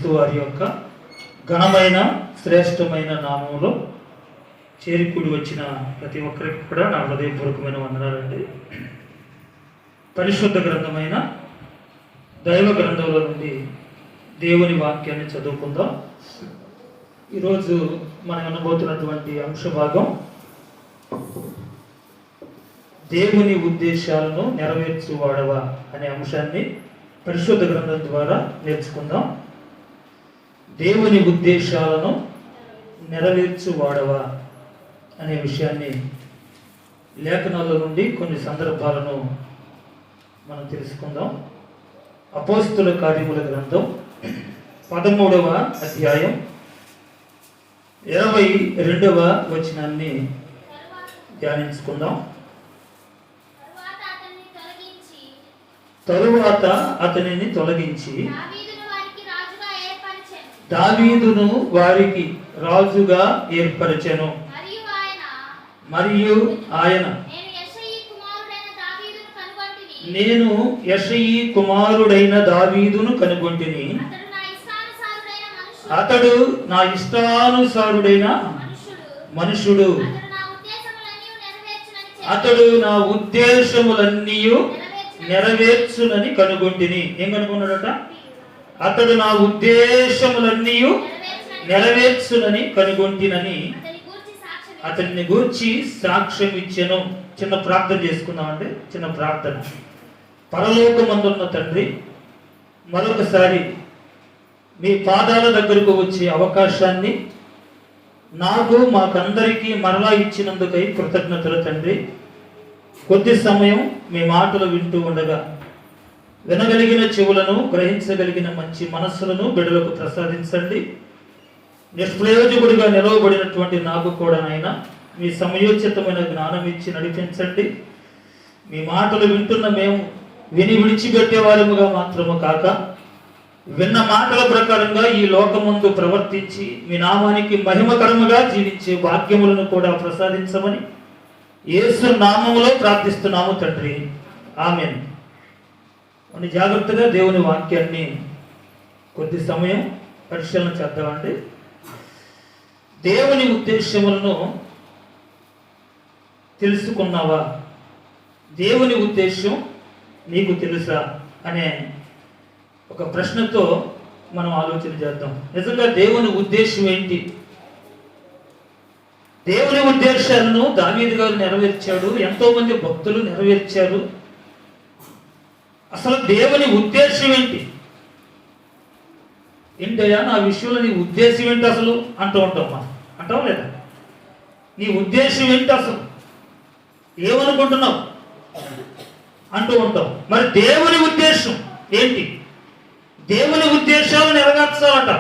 యేసుక్రీస్తు వారి యొక్క ఘనమైన శ్రేష్టమైన నామంలో చేరికూడి వచ్చిన ప్రతి ఒక్కరికి కూడా నా హృదయపూర్వకమైన వందనాలండి. పరిశుద్ధ గ్రంథమైన దైవ గ్రంథంలో నుండి దేవుని వాక్యాన్ని చదువుకుందాం. ఈరోజు మనం వినబోతున్నటువంటి అంశ భాగం దేవుని ఉద్దేశాలను నెరవేర్చువాడవా అనే అంశాన్ని పరిశుద్ధ గ్రంథం ద్వారా నేర్చుకుందాం. దేవుని ఉద్దేశాలను నెరవేర్చువాడవా అనే విషయాన్ని లేఖనాల నుండి కొన్ని సందర్భాలను మనం తెలుసుకుందాం. అపోస్తుల కార్యముల గ్రంథం 13వ అధ్యాయం 22వ వచనాన్ని ధ్యానించుకుందాం. తరువాత అతనిని తొలగించి దావీదును వారికి రాజుగా ఏర్పరచెను. మరియు ఆయన నేను యెషయి కుమారుడైన దావీదును కనుగొంటిని, అతడు నా ఇష్టానుసారుడైన మనుషుడు, అతడు నా ఉద్దేశములన్నీ నెరవేర్చునని కనుగొంటిని. ఏం కనుగొన్నాడట? అతడు నా ఉద్దేశములన్నీ నెరవేర్చునని కనుగొంటినని అతన్ని గూర్చి సాక్ష్యం ఇచ్చెను. చిన్న ప్రార్థన చేసుకుందామంటే చిన్న ప్రార్థన. పరలోకమందున్న తండ్రి, మరొకసారి మీ పాదాల దగ్గరకు వచ్చే అవకాశాన్ని నాకు మాకందరికీ మరలా ఇచ్చినందుకై కృతజ్ఞతలు తండ్రి. కొద్ది సమయం మీ మాటలు వింటూ ఉండగా వినగలిగిన చెవులను, గ్రహించగలిగిన మంచి మనస్సులను బిడ్డలకు ప్రసాదించండి. నిష్ప్రయోజకుడిగా నిలవబడినటువంటి నాకు కూడా నాయన మీ సమయోచితమైన జ్ఞానం ఇచ్చి నడిపించండి. మీ మాటలు వింటున్న మేము విని విడిచిపెట్టే వారముగా మాత్రము కాక, విన్న మాటల ప్రకారంగా ఈ లోకమందు ప్రవర్తించి మీ నామానికి మహిమకరముగా జీవించే భాగ్యములను కూడా ప్రసాదించమని యేసు నామములో ప్రార్థిస్తున్నాము తండ్రి, ఆమేన్. అని జాగ్రత్తగా దేవుని వాక్యాన్ని కొద్ది సమయం పరిశీలన చేద్దామండి. దేవుని ఉద్దేశములను తెలుసుకున్నావా? దేవుని ఉద్దేశం నీకు తెలుసా అనే ఒక ప్రశ్నతో మనం ఆలోచన చేద్దాం. నిజంగా దేవుని ఉద్దేశం ఏంటి? దేవుని ఉద్దేశాలను దావీదు గారు నెరవేర్చాడు, ఎంతో మంది భక్తులు నెరవేర్చారు. అసలు దేవుని ఉద్దేశం ఏంటి? ఏంటయ్యా నా విషయంలో నీ ఉద్దేశం ఏంటి అసలు అంటూ ఉంటాం. అంటావు లేదా? నీ ఉద్దేశం ఏంటి అసలు, ఏమనుకుంటున్నావు అంటూ ఉంటాం. మరి దేవుని ఉద్దేశం ఏంటి? దేవుని ఉద్దేశాలు నెరవేర్చాలట.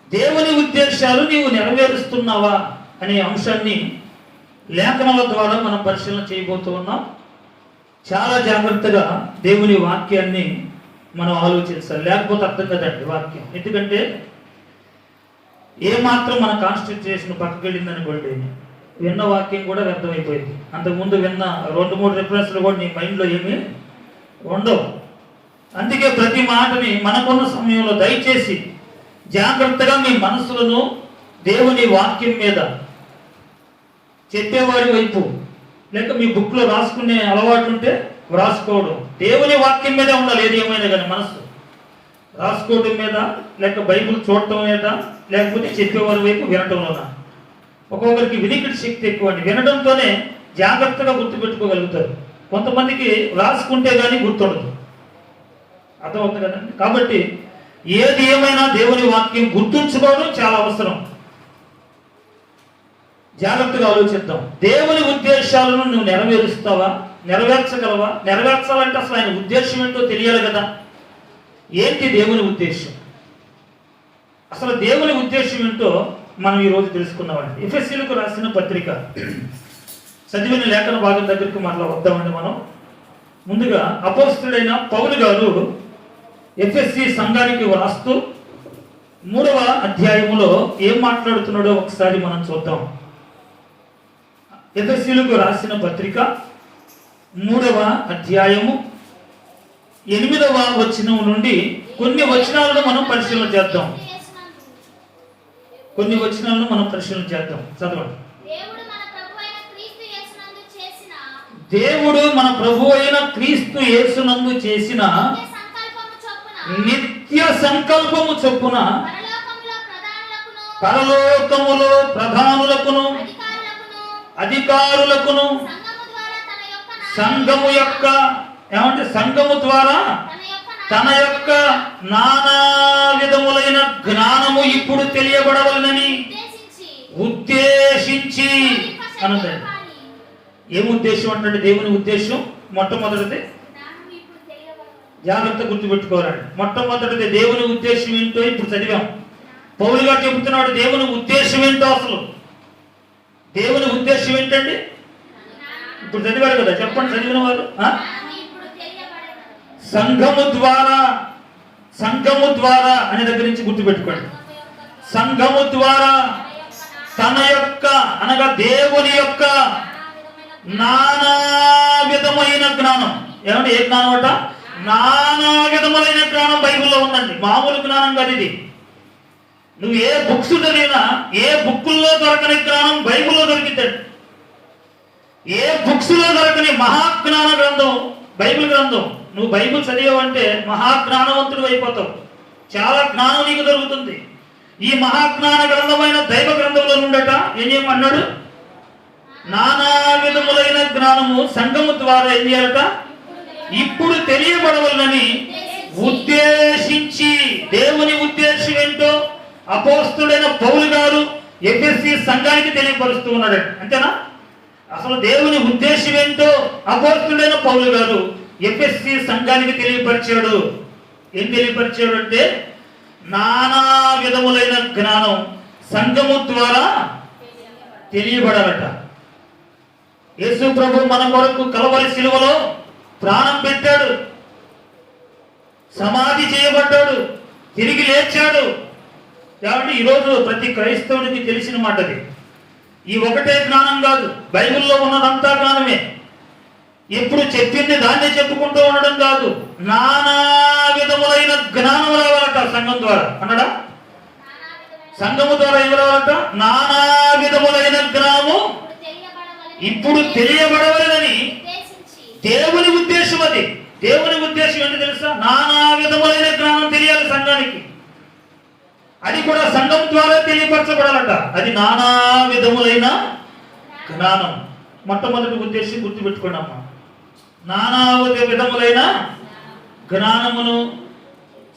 దేవుని ఉద్దేశాలు నీవు నెరవేరుస్తున్నావా అనే అంశాన్ని లేఖనాల ద్వారా మనం పరిశీలన చేయబోతూ ఉన్నాం. చాలా జాగ్రత్తగా దేవుని వాక్యాన్ని మనం ఆలోచించాలి, లేకపోతే అర్థం కదండి వాక్యం. ఎందుకంటే ఏమాత్రం మన కాన్స్టిట్యూషన్ పక్కకి వెళ్ళిందనుకోండి, విన్న వాక్యం కూడా వ్యర్థమైపోయింది. అంతకుముందు విన్న 2-3 రిఫరెన్స్లు కూడా నీ మైండ్లో ఏమీ ఉండవు. అందుకే ప్రతి మాటని మనకున్న సమయంలో దయచేసి జాగ్రత్తగా మీ మనసులను దేవుని వాక్యం మీద చెప్పేవారి వైపు, లేక మీ బుక్లో రాసుకునే అలవాటు ఉంటే రాసుకోవడం, దేవుని వాక్యం మీదే ఉండాలి. ఏది ఏమైనా కానీ మనసు రాసుకోవడం మీద, లేక బైబిల్ చూడటం మీద, లేకపోతే చెప్పేవారి వైపు వినటంలోనా. ఒక్కొక్కరికి వినికిడి శక్తి ఎక్కువ అండి. వినడంతోనే జాగ్రత్తగా గుర్తుపెట్టుకోగలుగుతారు. కొంతమందికి రాసుకుంటే కానీ గుర్తుండదు. అర్థమవుతుంది కదండి. కాబట్టి ఏది ఏమైనా దేవుని వాక్యం గుర్తుంచుకోవడం చాలా అవసరం. జాగ్రత్తగా ఆలోచిద్దాం. దేవుని ఉద్దేశాలను నువ్వు నెరవేరుస్తావా? నెరవేర్చగలవా? నెరవేర్చాలంటే అసలు ఆయన ఉద్దేశం ఏంటో తెలియాలి కదా. ఏంటి దేవుని ఉద్దేశం? అసలు దేవుని ఉద్దేశం ఏంటో మనం ఈరోజు తెలుసుకున్నామండి. ఎఫెసీయులకు రాసిన పత్రిక చదివిన లేఖన భాగం దగ్గరికి మరలా వద్దామండి. మనం ముందుగా అపోస్తలుడైన పౌలు గారు ఎఫెసీ సంఘానికి రాస్తూ 3వ అధ్యాయములో ఏం మాట్లాడుతున్నాడో ఒకసారి మనం చూద్దాం. ఎఫెసీయులకు రాసిన పత్రిక 3వ అధ్యాయము 8వ వచనం నుండి కొన్ని వచనాలను మనం పరిశీలన చేద్దాం. కొన్ని వచనాలను మనం పరిశీలన చేద్దాం. చదవండి. దేవుడు మన ప్రభు అయిన క్రీస్తు యేసునందు చేసిన నిత్య సంకల్పము చొప్పున పరలోకములో ప్రధానులకును అధికారులకును సంఘము యొక్క ఏమంటే సంఘము ద్వారా తన యొక్క నానా విధములైన జ్ఞానము ఇప్పుడు తెలియబడవలనని ఉద్దేశించి అనండి. ఏం ఉద్దేశం అంటే దేవుని ఉద్దేశం మొట్టమొదటిది జాగ్రత్త గుర్తుపెట్టుకోవాలండి. మొట్టమొదటిది దేవుని ఉద్దేశం ఏంటో ఇప్పుడు చదివాం. పౌలు గారు చెబుతున్నాడు దేవుని ఉద్దేశం ఏంటో. అసలు దేవుని ఉద్దేశం ఏంటండి? ఇప్పుడు చదివారు కదా, చెప్పండి చదివిన వారు. సంఘము ద్వారా అనే దగ్గర నుంచి గుర్తుపెట్టుకోండి. సంఘము ద్వారా తన యొక్క అనగా దేవుని యొక్క నానా విధమైన జ్ఞానం. ఏమంటే ఏ జ్ఞానం అట? నానా విధములైన జ్ఞానం బైబిల్లో ఉందండి. మామూలు జ్ఞానం కాదు ఇది. నువ్వు ఏ బుక్స్ చదివినా ఏ బుక్కుల్లో దొరకని జ్ఞానం బైబిల్లో దొరికిద్దండి. ఏ బుక్స్ లో దొరకని మహాజ్ఞాన గ్రంథం బైబిల్ గ్రంథం. నువ్వు బైబిల్ చదివావంటే మహాజ్ఞానవంతుడు అయిపోతావు. చాలా జ్ఞానం నీకు దొరుకుతుంది. ఈ మహాజ్ఞాన గ్రంథమైన దైవ గ్రంథంలో నుండట ఏం చేయమన్నాడు? నానా విధములైన జ్ఞానము సంఘము ద్వారా ఏం చేయాలట? ఇప్పుడు తెలియబడవలనని ఉద్దేశించి. దేవుని ఉద్దేశం ఏంటో అపోస్తలుడైన పౌలు గారు ఎఫెసీ సంఘానికి తెలియపరుస్తూ ఉన్నాడు. అంతేనా? అసలు దేవుని ఉద్దేశం ఏంటో అపోస్తలుడైన పౌలు గారు ఎఫెసీ సంఘానికి తెలియపరిచాడు. ఏం తెలియపరిచాడు అంటే నానా విధములైన జ్ఞానం సంఘము ద్వారా తెలియబడాలట. యేసు ప్రభు మన కొరకు కలవరి శిలువలో ప్రాణం పెట్టాడు, సమాధి చేయబడ్డాడు, తిరిగి లేచాడు. కాబట్టి ఈరోజు ప్రతి క్రైస్తవుడికి తెలిసిన మాటది. ఈ ఒకటే జ్ఞానం కాదు, బైబిల్లో ఉన్నదంతా జ్ఞానమే. ఎప్పుడు చెప్పింది దాన్నే చెప్పుకుంటూ ఉండడం కాదు. నానా విధములైన జ్ఞానం రావాలట సంఘం ద్వారా. అన్నాడా? సంఘము ద్వారా ఏమి రావాలట? నానా విధములైన జ్ఞానము ఇప్పుడు తెలియబడవలనని దేవుని ఉద్దేశం. అది దేవుని ఉద్దేశం ఏంటి తెలుసా? నానా విధములైన జ్ఞానం తెలియాలి సంఘానికి. అది కూడా సంఘం ద్వారా తెలియపరచబడాలట. అది నానా విధములైన జ్ఞానం. మొట్టమొదటి ఉద్దేశం గుర్తుపెట్టుకోండి అమ్మా. నానా విధములైన జ్ఞానమును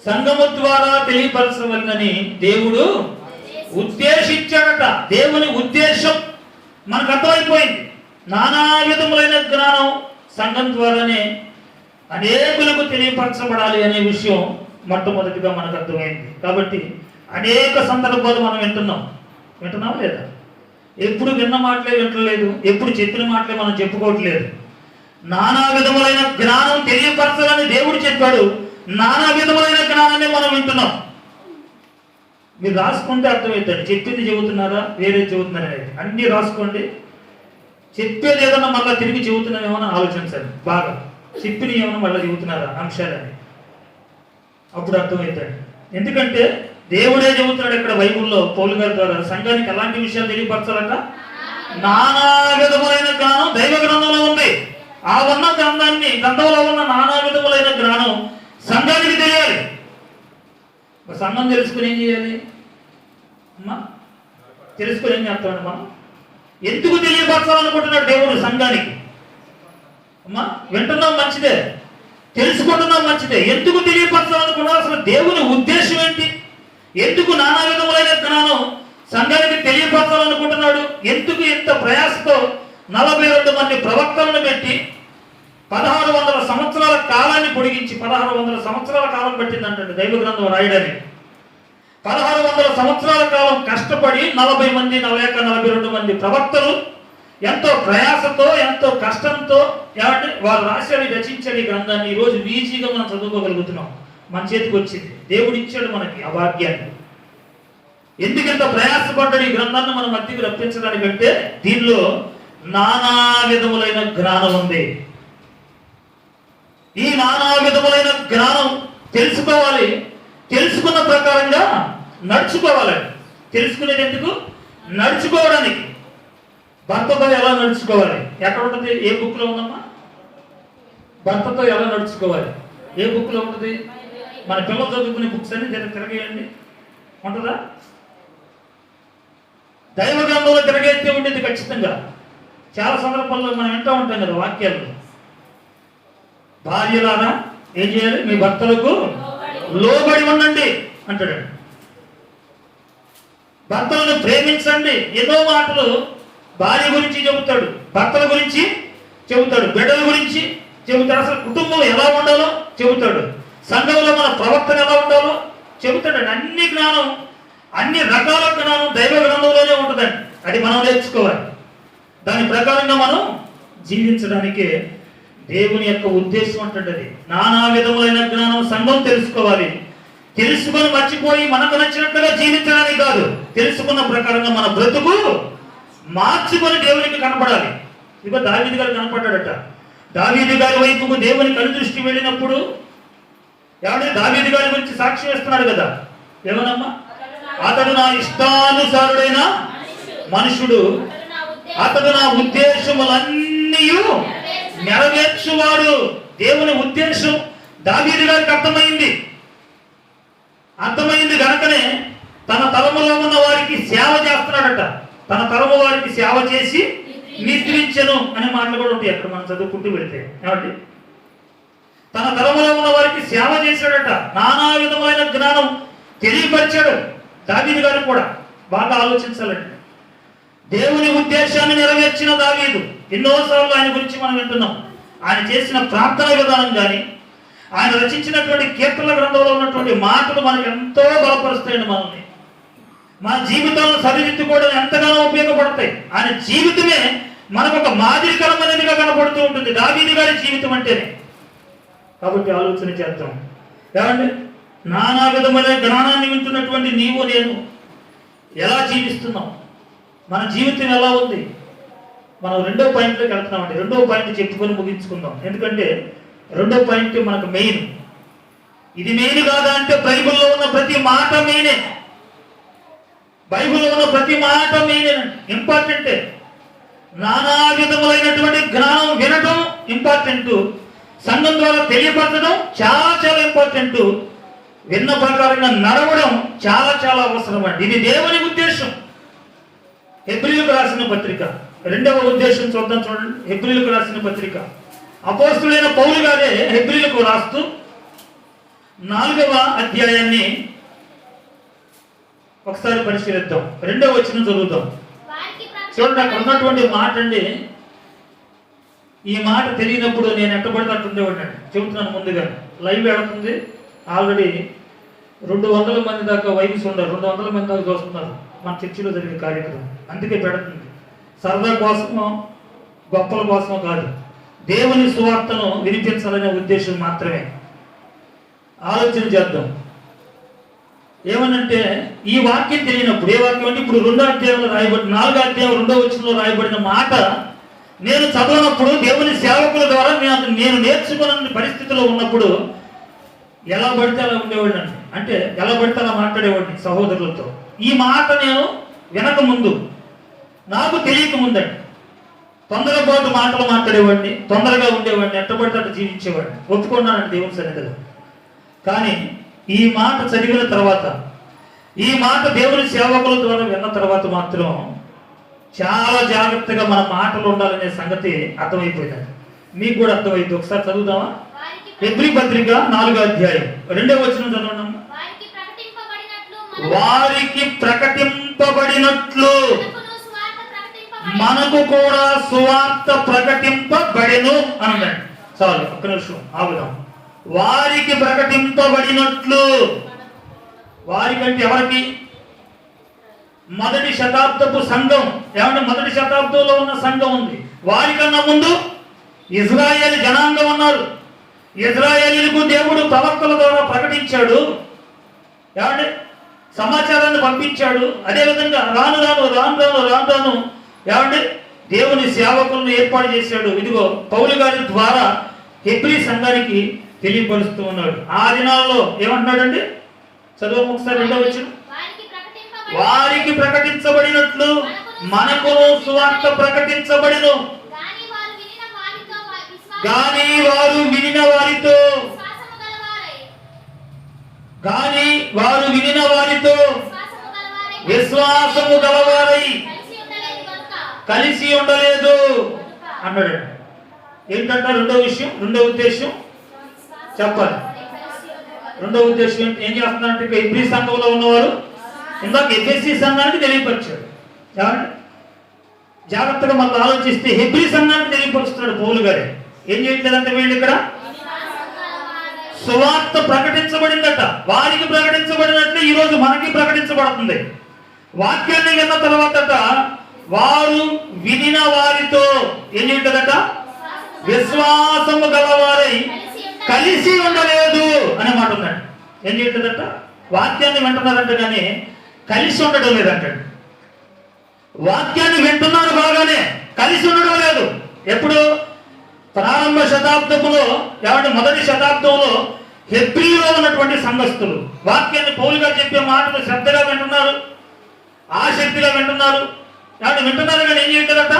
సంఘము ద్వారా తెలియపరచవలనని దేవుడు ఉద్దేశించాడట. దేవుని ఉద్దేశం మనకు అర్థమైపోయింది. నానా విధములైన జ్ఞానం సంఘం ద్వారానే అనేకులకు తెలియపరచబడాలి అనే విషయం మొట్టమొదటిగా మనకు అర్థమైంది. కాబట్టి అనేక సందర్భాలు మనం వింటున్నాం లేదా? ఎప్పుడు విన్న మాటలే వింటలేదు, ఎప్పుడు చెప్పిన మాటలే మనం చెప్పుకోవట్లేదు. నానా విధములైన జ్ఞానం తెలియపరచాలని దేవుడు చెప్పాడు. నానా విధములైన జ్ఞానాన్ని మనం వింటున్నాం. మీరు రాసుకుంటే అర్థమవుతుంది. చెప్పింది చెబుతున్నారా వేరే చెబుతున్నారా అనేది అన్నీ రాసుకోండి. చెప్పేది ఏదన్నా మళ్ళీ తిరిగి చెబుతున్నామేమో ఆలోచించండి. బాగా చెప్పిన ఏమన్నా మళ్ళీ చెబుతున్నారా అంశాలని, అప్పుడు అర్థమవుతాడు. ఎందుకంటే దేవుడే చెబుతున్నాడు ఇక్కడ బైబిల్లో పౌలు గారి ద్వారా సంఘానికి ఎలాంటి విషయాలు తెలియపరచాలంట? నానా విధములైన జ్ఞానం దైవ గ్రంథంలో ఉంది. ఆ ఉన్న గ్రంథంలో ఉన్న నానా విధములైన జ్ఞానం సంఘానికి తెలియాలి. సంఘం తెలుసుకుని ఏం చేయాలి అమ్మా? తెలుసుకుని ఏం చేస్తామండి మనం? ఎందుకు తెలియపరచాలనుకుంటున్నాడు దేవుడు సంఘానికి? అమ్మా వింటున్నాం మంచిదే, తెలుసుకుంటున్నాం మంచిదే. ఎందుకు తెలియపరచాలనుకున్నాడు? అసలు దేవుని ఉద్దేశం ఏంటి? ఎందుకు నానా విధములైన జ్ఞానం సంఘానికి తెలియపరచాలనుకుంటున్నాడు? ఎందుకు ఇంత ప్రయాసతో 42 మంది ప్రవక్తలను పెట్టి 1600 సంవత్సరాల కాలాన్ని పొడిగించి 1600 సంవత్సరాల కాలం పట్టిందంటే దైవ గ్రంథం రాయడానికి. 1600 సంవత్సరాల కాలం కష్టపడి 40 మంది 42 మంది ప్రవక్తలు ఎంతో ప్రయాసతో ఎంతో కష్టంతో ఏమంటే వారు రాశారు, రచించారు ఈ గ్రంథాన్ని. ఈరోజు ఈజీగా మనం చదువుకోగలుగుతున్నాం. మన చేతికి వచ్చింది. దేవుడు ఇచ్చాడు మనకి ఆ భాగ్యాన్ని. ఎందుకంత ప్రయాసపడ్డాడు ఈ గ్రంథాన్ని మన మధ్యకి రప్పించడానికంటే దీనిలో నానా విధములైన జ్ఞానం ఉంది. ఈ నానా విధములైన జ్ఞానం తెలుసుకోవాలి, తెలుసుకున్న ప్రకారంగా నడుచుకోవాలండి. తెలుసుకునేది ఎందుకు? నడుచుకోవడానికి. భర్తతో ఎలా నడుచుకోవాలి? ఎక్కడ ఉంటుంది? ఏ బుక్లో ఉందమ్మా? భర్తతో ఎలా నడుచుకోవాలి ఏ బుక్లో ఉంటుంది? మన పిల్లలు చదువుకునే బుక్స్ అన్ని తిరగేయండి, ఉంటుందా? దైవ గ్రంథంలో తిరగేస్తే ఉండేది ఖచ్చితంగా. చాలా సందర్భాల్లో మనం వింటూ ఉంటాం కదా వాక్యాలు. భార్యలారా ఏం చేయాలి? మీ భర్తలకు లోబడి ఉండండి అంటాడండి. భర్తలను ప్రేమించండి. ఎన్నో మాటలు భార్య గురించి చెబుతాడు, భర్తల గురించి చెబుతాడు, బిడ్డల గురించి చెబుతాడు. అసలు కుటుంబం ఎలా ఉండాలో చెబుతాడు, సంఘంలో మన ప్రవర్తన ఎలా ఉండాలో చెబుతాడండి. అన్ని జ్ఞానం, అన్ని రకాల జ్ఞానం దైవ గ్రంథంలోనే ఉంటుందండి. అది మనం నేర్చుకోవాలి. దాని ప్రకారంగా మనం జీవించడానికే దేవుని యొక్క ఉద్దేశం అంటుంది. నానా విధములైన జ్ఞానం సంఘం తెలుసుకోవాలి. తెలుసుకొని మర్చిపోయి మనకు నచ్చినట్లుగా జీవించడానికి కాదు, తెలుసుకున్న ప్రకారంగా మన బ్రతుకు మార్చుకొని దేవునికి కనపడాలి. ఇక దావీదు గారు కనపడ్డాడట. దావీదు గారి వైపుకు దేవుని కనుదృష్టి వెళ్ళినప్పుడు దావీదు గారి గురించి సాక్ష్యం ఇస్తున్నాడు కదా. ఏమనమ్మా? అతడు నా ఇష్టానుసారుడైన మనుషుడు, అతడు నా ఉద్దేశములన్నీ నెరవేర్చువాడు. దేవుని ఉద్దేశం దావీదు గారికి అర్థమైంది కనుకనే తన తరములో ఉన్న వారికి సేవ చేస్తున్నాడట. తన తరము వారికి సేవ చేసి నిద్రించెను అనే మాటలు కూడా ఉంటాయి అక్కడ మనం చదువుకుంటూ వెళ్తే. ఏమండి? తన తరములో ఉన్న వారికి సేవ చేశాడట. నానా విధమైన జ్ఞానం తెలియపరిచాడు దావీదు గారు కూడా. బాగా ఆలోచించాలండి. దేవుని ఉద్దేశాన్ని నెరవేర్చిన దావీదు. ఎన్నోసార్లు ఆయన గురించి మనం వింటున్నాం. ఆయన చేసిన ప్రార్థన విధానం కానీ, ఆయన రచించినటువంటి కీర్తనల గ్రంథంలో ఉన్నటువంటి మాటలు మనకు ఎంతో బలపరుస్తాయండి. మనల్ని మన జీవితాలను సరిదిద్దుకోవడం ఎంతగానో ఉపయోగపడతాయి. ఆయన జీవితమే మనకు ఒక మాదిరికరమైనదిగా కనపడుతూ ఉంటుంది, దావీదు గారి జీవితం అంటేనే. కాబట్టి ఆలోచన చేద్దాం. ఏమండి? నానా విధమైన జ్ఞానాన్ని వింటున్నటువంటి నీవు నేను ఎలా జీవిస్తున్నాం? మన జీవితం ఎలా ఉంది? మనం రెండో పాయింట్లోకి వెళ్తున్నామండి. రెండో పాయింట్ చెప్పుకొని ముగించుకుందాం. ఎందుకంటే రెండో పాయింట్ మనకు మెయిన్. ఇది మెయిన్ కాదా అంటే బైబిల్లో ఉన్న ప్రతి మాట మెయినే. బైబిల్లో ఉన్న ప్రతి మాట మెయినే, ఇంపార్టెంటే. నానా విధములైనటువంటి జ్ఞానం వినటం ఇంపార్టెంట్, సంఘం ద్వారా తెలియపరచడం చాలా చాలా ఇంపార్టెంట్, విన్న ప్రకారంగా నడవడం చాలా చాలా అవసరం అండి. ఇది దేవుని ఉద్దేశం. హెబ్రీయులకు రాసిన పత్రిక రెండవ ఉద్దేశం చూద్దాం. చూడండి, హెబ్రీయులకు రాసిన పత్రిక అపోస్తలుడైన పౌలు గారే హెబ్రీయులకు రాస్తూ 4వ అధ్యాయాన్ని ఒకసారి పరిశీలిద్దాం. 2వ వచనం చదువుతాం. చూడండి, అక్కడ ఉన్నటువంటి మాట అండి. ఈ మాట తెలియనప్పుడు నేను ఎట్టబడితే అట్టుండేవాడిని. చెబుతున్నాను ముందుగా. లైవ్ వెళుతుంది. ఆల్రెడీ 200 మంది దాకా వైవ్స్ ఉండరు. 200 మంది దాకా చూస్తున్నారు మన చర్చిలో జరిగే కార్యక్రమం. అందుకే పెడుతుంది. సరదా కోసమో గొప్పల కోసమో కాదు, దేవుని సువార్తను వినిపించాలనే ఉద్దేశం మాత్రమే. ఆలోచన చేద్దాం. ఏమనంటే ఈ వాక్యం తెలియనప్పుడు, ఏ వాక్యం అంటే ఇప్పుడు 2వ అధ్యాయంలో రాయబడి 4వ అధ్యాయం 2వ వచనంలో రాయబడిన మాట నేను చదవనప్పుడు, దేవుని సేవకుల ద్వారా నేను నేర్చుకున్న పరిస్థితిలో ఉన్నప్పుడు ఎలా పడితే అలా ఉండేవాడిని అండి. అంటే ఎలా పడితే అలా మాట్లాడేవాడిని సహోదరులతో. ఈ మాట నేను వినక ముందు, నాకు తెలియక ముందండి, తొందరపాటు మాటలు మాట్లాడేవాడిని, తొందరగా ఉండేవాడిని, ఎట్టబడితే అట్లా జీవించేవాడిని. ఒప్పుకున్నానండి దేవుని సన్నిధిలో. కానీ ఈ మాట చదివిన తర్వాత, ఈ మాట దేవుని సేవకుల ద్వారా విన్న తర్వాత మాత్రం చాలా జాగ్రత్తగా మన మాటలు ఉండాలనే సంగతి అర్థమైపోయింది. మీకు కూడా అర్థమైంది. ఒకసారి చదువుదామా? హెబ్రీ పత్రిక 4వ అధ్యాయం 2వ వచనం చదవండి. వారికి ప్రకటింపబడినట్లు మనకు కూడా సువార్త ప్రకటింపబడెను అనండి. చాలు, ఒక్క నిమిషం ఆగుదాం. వారికి ప్రకటింపబడినట్లు, వారికంటే ఎవరికి? మొదటి శతాబ్దపు సంఘం. ఏమంటే మొదటి శతాబ్దంలో ఉన్న సంఘం ఉంది. వారికన్నా ముందు ఇజ్రాయేల్ జనాంగం ఉన్నారు. ఇజ్రాయేలీలకు దేవుడు ప్రవక్తల ద్వారా ప్రకటించాడు. ఏమంటే సమాచారాన్ని పంపించాడు. అదేవిధంగా రాను ఏమంటే దేవుని సేవకులను ఏర్పాటు చేశాడు. ఇదిగో పౌలు గారి ద్వారా హెబ్రీ సంఘానికి తెలియపరుస్తూ ఉన్నాడు. ఆ దినాల్లో ఏమంటున్నాడండి? చదువు ఒకసారి రెండో వచ్చిన, వారికి ప్రకటించబడినట్లు మనకును సువార్త ప్రకటించబడిను, గాని వారు వినిన వారితో విశ్వాసము గలవారై కలిసి ఉండలేదు అన్నాడు. ఏంటంట రెండో విషయం, రెండో ఉద్దేశం చెప్పాలి. రెండో ఉద్దేశం ఏం చేస్తున్నారంటే, హెబ్రీ సంఘంలో ఉన్నవారు ఇందాక ఎఫెసీ సంఘానికి తెలియపరిచాడు. జాగ్రత్తగా మళ్ళీ ఆలోచిస్తే హెబ్రీ సంఘానికి తెలియపరుస్తున్నాడు పౌలు గారే. ఏం చేయట్లేదంటే వీళ్ళు ఇక్కడ సువార్త ప్రకటించబడిందట, వారికి ప్రకటించబడినట్లు ఈరోజు మనకి ప్రకటించబడుతుంది. వాక్యాన్ని విన్న తర్వాత వారు వినిన వారితో ఏం చేస్తుందట? విశ్వాసము గలవారై కలిసి ఉండలేదు అనే మాట ఉందండి. ఏం చేస్తుందట? వాక్యాన్ని వింటున్నారంట కానీ కలిసి ఉండడం లేదంటాడు. వాక్యాన్ని వింటున్నారు బాగానే, కలిసి ఉండడం లేదు. ఎప్పుడు? ప్రారంభ శతాబ్దములో, మొదటి శతాబ్దంలో హెబ్రీలో ఉన్నటువంటి సంఘస్థులు వాక్యాన్ని పౌలు గారు చెప్పే మాటలు శ్రద్ధగా వింటున్నారు, ఆసక్తిగా వింటున్నారు. వింటున్నారు కానీ ఏం చేయలేదట?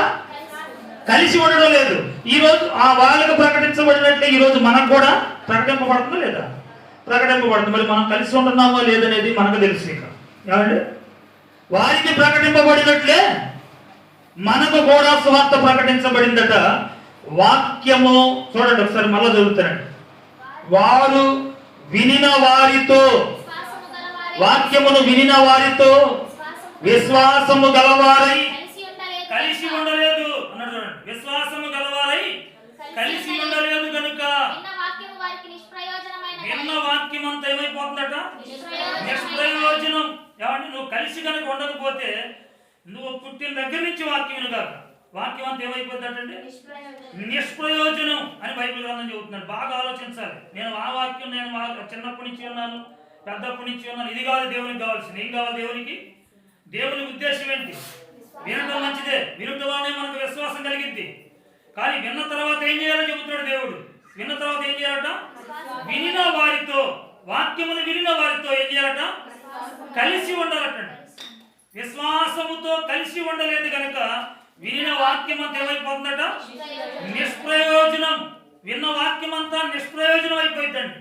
కలిసి ఉండడం లేదు. ఈరోజు ఆ వాళ్ళకు ప్రకటించబడినట్లే ఈరోజు మనకు కూడా ప్రకటింపబడుతుందా లేదా? ప్రకటింపబడుతుంది. మరి మనం కలిసి ఉంటున్నామా లేదనేది మనకు తెలుసు. ఇక వారికి ప్రకటింపబడినట్లే మనకు కూడా సువార్త ప్రకటించబడిందట. వాక్యము చూడండి ఒకసారి మళ్ళా చదువుతారండి. వారు వినిన వారితో, వాక్యమును వినిన వారితో విశ్వాసము గలవారై కలిసి ఉండలేదు అన్నాడు. చూడండి, విశ్వాసము గలవారై కలిసి ఉండలేదు కనుక విన్న వాక్యం అంతా ఏమైపోతుందట? నిష్ప్రయోజనం. నువ్వు కలిసి కనుక ఉండకపోతే, నువ్వు పుట్టిన దగ్గర నుంచి వాక్యం కాదు, వాక్యం అంతా ఏమైపోతుందంటే నిష్ప్రయోజనం అని బైబిల్ గ్రంథం చెబుతున్నాడు. బాగా ఆలోచించాలి. నేను ఆ వాక్యం చిన్నప్పటి నుంచి ఉన్నాను, పెద్దప్పటి నుంచి ఉన్నాను. ఇది కాదు దేవునికి కావాల్సింది. ఏం కావాలి దేవునికి? దేవుని ఉద్దేశం ఏంటి? వినటం మంచిదే, వినటం వల్లనే మనకు విశ్వాసం కలిగిద్ది. కానీ విన్న తర్వాత ఏం చేయాలో చెబుతున్నాడు దేవుడు. విన్న తర్వాత ఏం చేయాలట? వినిన వారితో, వాక్యమును వినిన వారితో ఏం చేయాలట? కలిసి ఉండాలట. విశ్వాసముతో కలిసి ఉండలేదు కనుక వినిన వాక్యం అంతా ఏమైపోతుందట? నిష్ప్రయోజనం. విన్న వాక్యం అంతా నిష్ప్రయోజనం అయిపోయిందండి.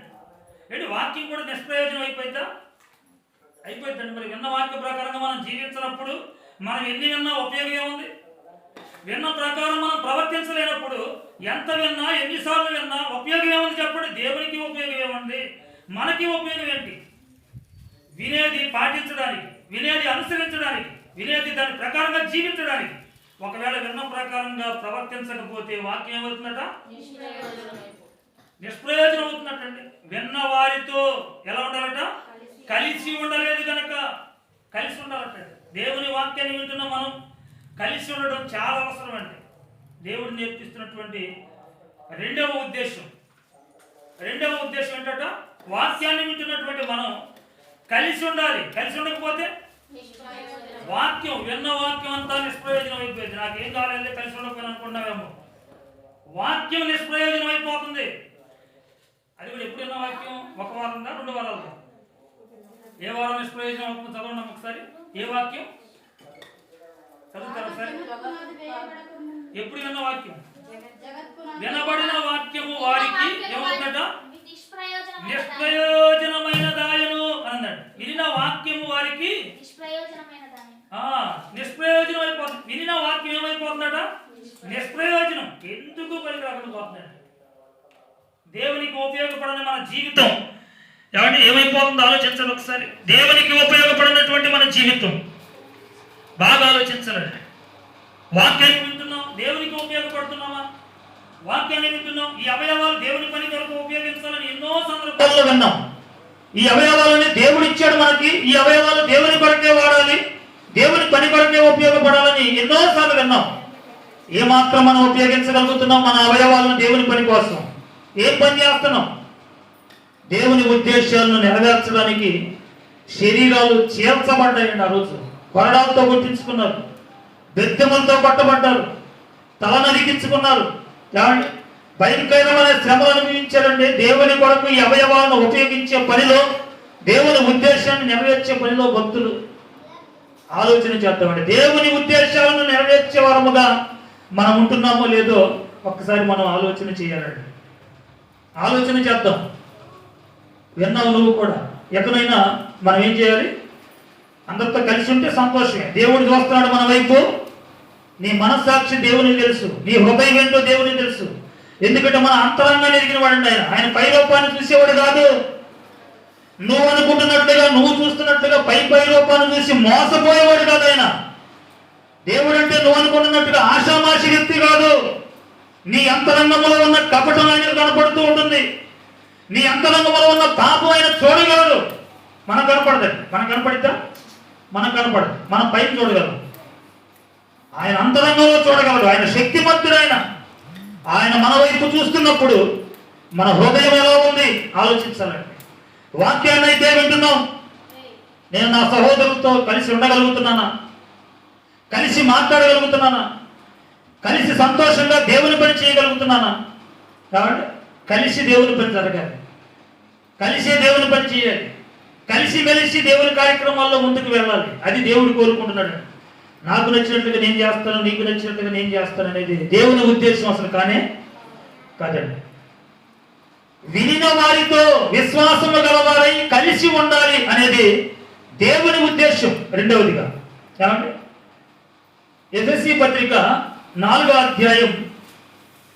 ఏంటి? వాక్యం కూడా నిష్ప్రయోజనం అయిపోయిందా? అయిపోయిందండి. మరి విన్న వాక్య ప్రకారంగా మనం జీవించినప్పుడు మనం ఎన్ని విన్నా ఉపయోగం ఏముంది? విన్న ప్రకారం మనం ప్రవర్తించలేనప్పుడు ఎంత విన్నా, ఎన్నిసార్లు విన్నా ఉపయోగం ఏముంది చెప్పండి? దేవునికి ఉపయోగం ఏముంది? మనకి ఉపయోగం ఏంటి? వినేది పాటించడానికి, వినేది అనుసరించడానికి, వినేది దాని ప్రకారంగా జీవించడానికి. ఒకవేళ విన్న ప్రకారంగా ప్రవర్తించకపోతే వాక్యం ఏమవుతుందట? నిష్ప్రయోజనం అవుతున్నట్టండి. విన్న వారితో ఎలా ఉండాలట? కలిసి ఉండలేదు కనుక కలిసి ఉండాలట. దేవుని వాక్యాన్ని వింటున్న మనం కలిసి ఉండడం చాలా అవసరం అండి. దేవుడు నేర్పిస్తున్నటువంటి రెండవ ఉద్దేశం ఏంటట? వాక్యాన్ని వింటున్నటువంటి మనం కలిసి ఉండాలి. కలిసి ఉండకపోతే వాక్యం, విన్న వాక్యం అంతా నిష్ప్రయోజనం అయిపోయింది. నాకేం కావాలంటే కలిసి ఉండకపోయినా అనుకున్నావేమో. వాక్యం నిష్ప్రయోజనం అయిపోతుంది. అది కూడా ఎప్పుడు విన్న వాక్యం? ఒక వారం ఉందా, 2 వారాలు? ఏ వారం నిష్ప్రయోజనం అవుతుంది? చదవండి ఒకసారి. ఏ వాక్యం చదువుతారు ఒకసారి? ఎప్పుడు విన్న వాక్యం? వినబడిన వాక్యము వారికి ఏమవుతుందట? నిష్ప్రయోజనమైన దాయను అన్నాడు. వినిన వాక్యము వారికి నిష్ప్రయోజనం అయిపోతుంది. వినిన వాక్యం ఏమైపోతుందట? నిష్ప్రయోజనం. ఎందుకు పనికి రాకుండా పోతున్నాడు? దేవునికి ఉపయోగపడని మన జీవితం ఏమైపోతుందో ఆలోచించాలి ఒకసారి. దేవునికి ఉపయోగపడినటువంటి మన జీవితం బాగా ఆలోచించాలండి. వాక్యాన్ని వింటున్నాం, దేవునికి ఉపయోగపడుతున్నామా? వాక్యాన్ని వింటున్నాం. ఈ అవయవాలు దేవుని పని కొరకు ఉపయోగించాలని ఎన్నో సందర్భాల్లో విన్నాం. ఈ అవయవాలని దేవుడు ఇచ్చాడు మనకి. ఈ అవయవాలు దేవుని కొరకే వాడాలి, దేవుని పని కొరకే ఉపయోగపడాలని ఎన్నోసార్లు విన్నాం. ఏమాత్రం మనం ఉపయోగించగలుగుతున్నాం మన అవయవాలను దేవుని పని కోసం? ఏం పని చేస్తున్నాం? దేవుని ఉద్దేశాలను నెరవేర్చడానికి శరీరాలు చీల్చబడ్డాయండి. ఆ రోజు కొరడాలతో కొట్టించుకున్నారు, బెత్తెములతో కొట్టబడ్డారు, తల నరికించుకున్నారు, భయంకరమైన శ్రమలు అనుభవించారండి. దేవుని కొరకు ఈ అవయవాలను ఉపయోగించే పనిలో, దేవుని ఉద్దేశాన్ని నెరవేర్చే పనిలో భక్తులు ఆలోచన చేద్దామండి. దేవుని ఉద్దేశాలను నెరవేర్చే వారముగా మనం ఉంటున్నామో లేదో ఒక్కసారి మనం ఆలోచన చేయాలండి. ఆలోచన చేద్దాం. విన్నావు నువ్వు కూడా. ఎక్కడైనా మనం ఏం చేయాలి? అందరితో కలిసి ఉంటే సంతోషమే. దేవుడు చూస్తున్నాడు మన వైపు. నీ మనస్సాక్షి దేవునికి తెలుసు, నీ హృదయం ఏంటో దేవునికి తెలుసు. ఎందుకంటే మన అంతరంగాన్ని ఎరిగిన వాడు ఆయన. ఆయన పై రూపాన్ని చూసేవాడు కాదు. నువ్వు అనుకుంటున్నట్లుగా, నువ్వు చూస్తున్నట్లుగా పై రూపాన్ని చూసి మోసపోయేవాడు కాదు ఆయన. దేవుడు అంటే నువ్వు అనుకుంటున్నట్టుగా ఆషామాషి వ్యక్తి కాదు. నీ అంతరంగంలో ఉన్న కపటం ఆయన కనపడుతూ ఉంటుంది. నీ అంతరంగంలో ఉన్న పాపం ఆయన చూడగలడు. మనకు కనపడదండి. మనకు కనపడిద్దా? మనకు కనపడదు. మనం పైన చూడగలం. ఆయన అంతరంగంలో చూడగలడు. ఆయన శక్తిమంతుడు. ఆయన మన వైపు చూస్తున్నప్పుడు మన హృదయం ఎలా ఉంది ఆలోచించాలండి. వాక్యాన్ని అయితే వింటున్నాం. నేను నా సహోదరులతో కలిసి ఉండగలుగుతున్నానా? కలిసి మాట్లాడగలుగుతున్నానా? కలిసి సంతోషంగా దేవుని పని చేయగలుగుతున్నానా? కాబట్టి కలిసి దేవుని పని జరగాలి. కలిసే దేవుని పని చేయాలి. కలిసి మెలిసి దేవుని కార్యక్రమాల్లో ముందుకు వెళ్ళాలి. అది దేవుడు కోరుకుంటున్నాడు. నాకు నచ్చినట్లుగా నేను చేస్తాను, నీకు నచ్చినట్లుగా నేను చేస్తాను అనేది దేవుని ఉద్దేశం అసలు కాదండి. వినిన వారితో విశ్వాసము గలవారై కలిసి ఉండాలి అనేది దేవుని ఉద్దేశం. రెండవదిగా ఏమంటే ఎఫెసీ పత్రిక 4వ అధ్యాయం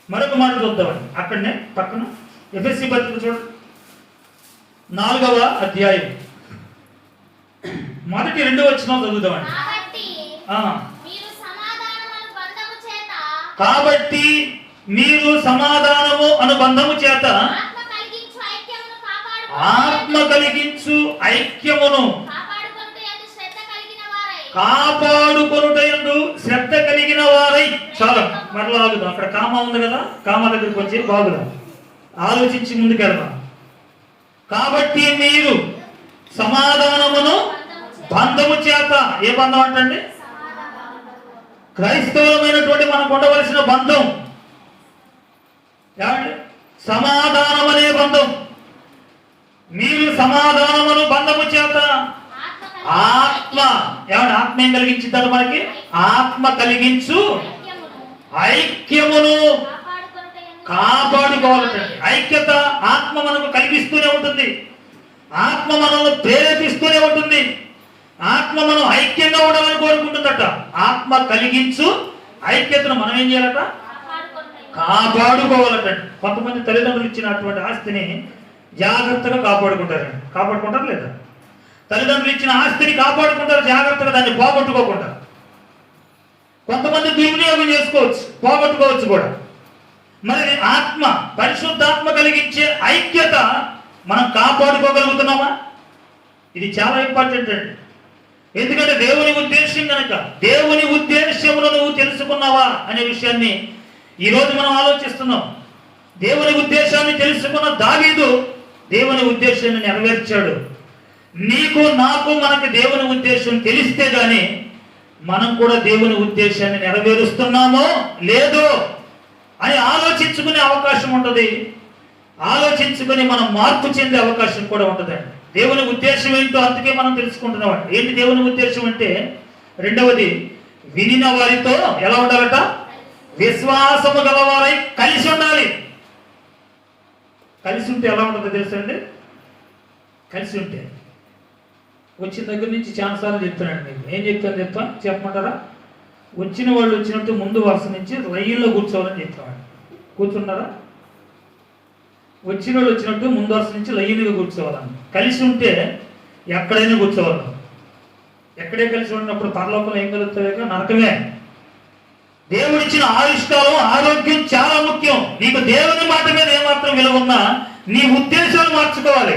మరొక మాట చూద్దామండి. అక్కడనే పక్కన ఎఫెసీ పత్రిక చూడండి. 4వ అధ్యాయం మొదటి 2 వచనం చదువుదామండి. కాబట్టి మీరు సమాధానము అనుబంధము చేత ఆత్మ కలిగించు ఐక్యమును కాపాడుకొనుటయందు శ్రద్ధ కలిగిన వారై. చాలా మరలా ఆగుదాం. అక్కడ కామా ఉంది కదా, కామా దగ్గరికి వచ్చి బాగుదాం. ఆలోచించి ముందుకెళ్దాం. కాబట్టి మీరు సమాధానమును బంధము చేత. ఏ బంధం అంటండి? క్రైస్తవులమైనటువంటి మనకు ఉండవలసిన బంధం ఏమండి? సమాధానం అనే బంధం. మీరు సమాధానమును బంధము చేత ఆత్మ. ఏమంటే ఆత్మ ఏం కలిగించిందంటే మనకి? ఆత్మ కలిగించు ఐక్యమును కాపాడుకోవాలంటే. ఐక్యత ఆత్మ మనకు కలిగిస్తూనే ఉంటుంది. ఆత్మ మనల్ని ప్రేరేపిస్తూనే ఉంటుంది. ఆత్మ మనం ఐక్యంగా ఉండాలని కోరుకుంటుందట. ఆత్మ కలిగించు ఐక్యతను మనం ఏం చేయాలట? కాపాడుకోవాలట. కొంతమంది తల్లిదండ్రులు ఇచ్చినటువంటి ఆస్తిని జాగ్రత్తగా కాపాడుకుంటారండి. కాపాడుకుంటారు లేదా? తల్లిదండ్రులు ఇచ్చిన ఆస్తిని కాపాడుకుంటారు జాగ్రత్తగా, దాన్ని పోగొట్టుకోకుండా. కొంతమంది దుర్వినియోగం చేసుకోవచ్చు, పోగొట్టుకోవచ్చు కూడా. మరి ఆత్మ, పరిశుద్ధాత్మ కలిగించే ఐక్యత మనం కాపాడుకోగలుగుతున్నామా? ఇది చాలా ఇంపార్టెంట్ అండి. ఎందుకంటే దేవుని ఉద్దేశం కనుక, దేవుని ఉద్దేశమును నువ్వు తెలుసుకున్నావా అనే విషయాన్ని ఈరోజు మనం ఆలోచిస్తున్నాం. దేవుని ఉద్దేశాన్ని తెలుసుకున్న దావీదు దేవుని ఉద్దేశాన్ని నెరవేర్చాడు. నీకు నాకు మనకి దేవుని ఉద్దేశం తెలిస్తే గాని మనం కూడా దేవుని ఉద్దేశాన్ని నెరవేరుస్తున్నామో లేదో అని ఆలోచించుకునే అవకాశం ఉంటుంది. ఆలోచించుకుని మనం మార్పు చెందే అవకాశం కూడా ఉంటుందండి. దేవుని ఉద్దేశం ఏంటో అందుకే మనం తెలుసుకుంటున్నాం. ఏంటి దేవుని ఉద్దేశం అంటే? రెండవది, వినిన వారితో ఎలా ఉండాలట? విశ్వాసము గలవారై కలిసి ఉండాలి. కలిసి ఉంటే ఎలా ఉంటుందో తెలుసండి? కలిసి ఉంటే వచ్చిన దగ్గర నుంచి చాలాసార్లు చెప్తానండి. మీకు ఏం చెప్తాను చెప్పమంటారా? వచ్చిన వాళ్ళు వచ్చినట్టు ముందు వరుస నుంచి లైన్లో కూర్చోవాలని చెప్తామండి. కూర్చున్నారా? వచ్చిన వాళ్ళు వచ్చినట్టు ముందు వరుస నుంచి లైన్గా కూర్చోవాలని. కలిసి ఉంటే ఎక్కడైనా కూర్చోవాలి. ఎక్కడే కలిసి ఉన్నప్పుడు పరలోకంలో ఏం కలుగుతాయో? నరకమే. దేవుడిచ్చిన ఆయుష్కాలం, ఆరోగ్యం చాలా ముఖ్యం. నీకు దేవుని మాట మీద ఏమాత్రం విలువ ఉన్నా నీ ఉద్దేశాలు మార్చుకోవాలి.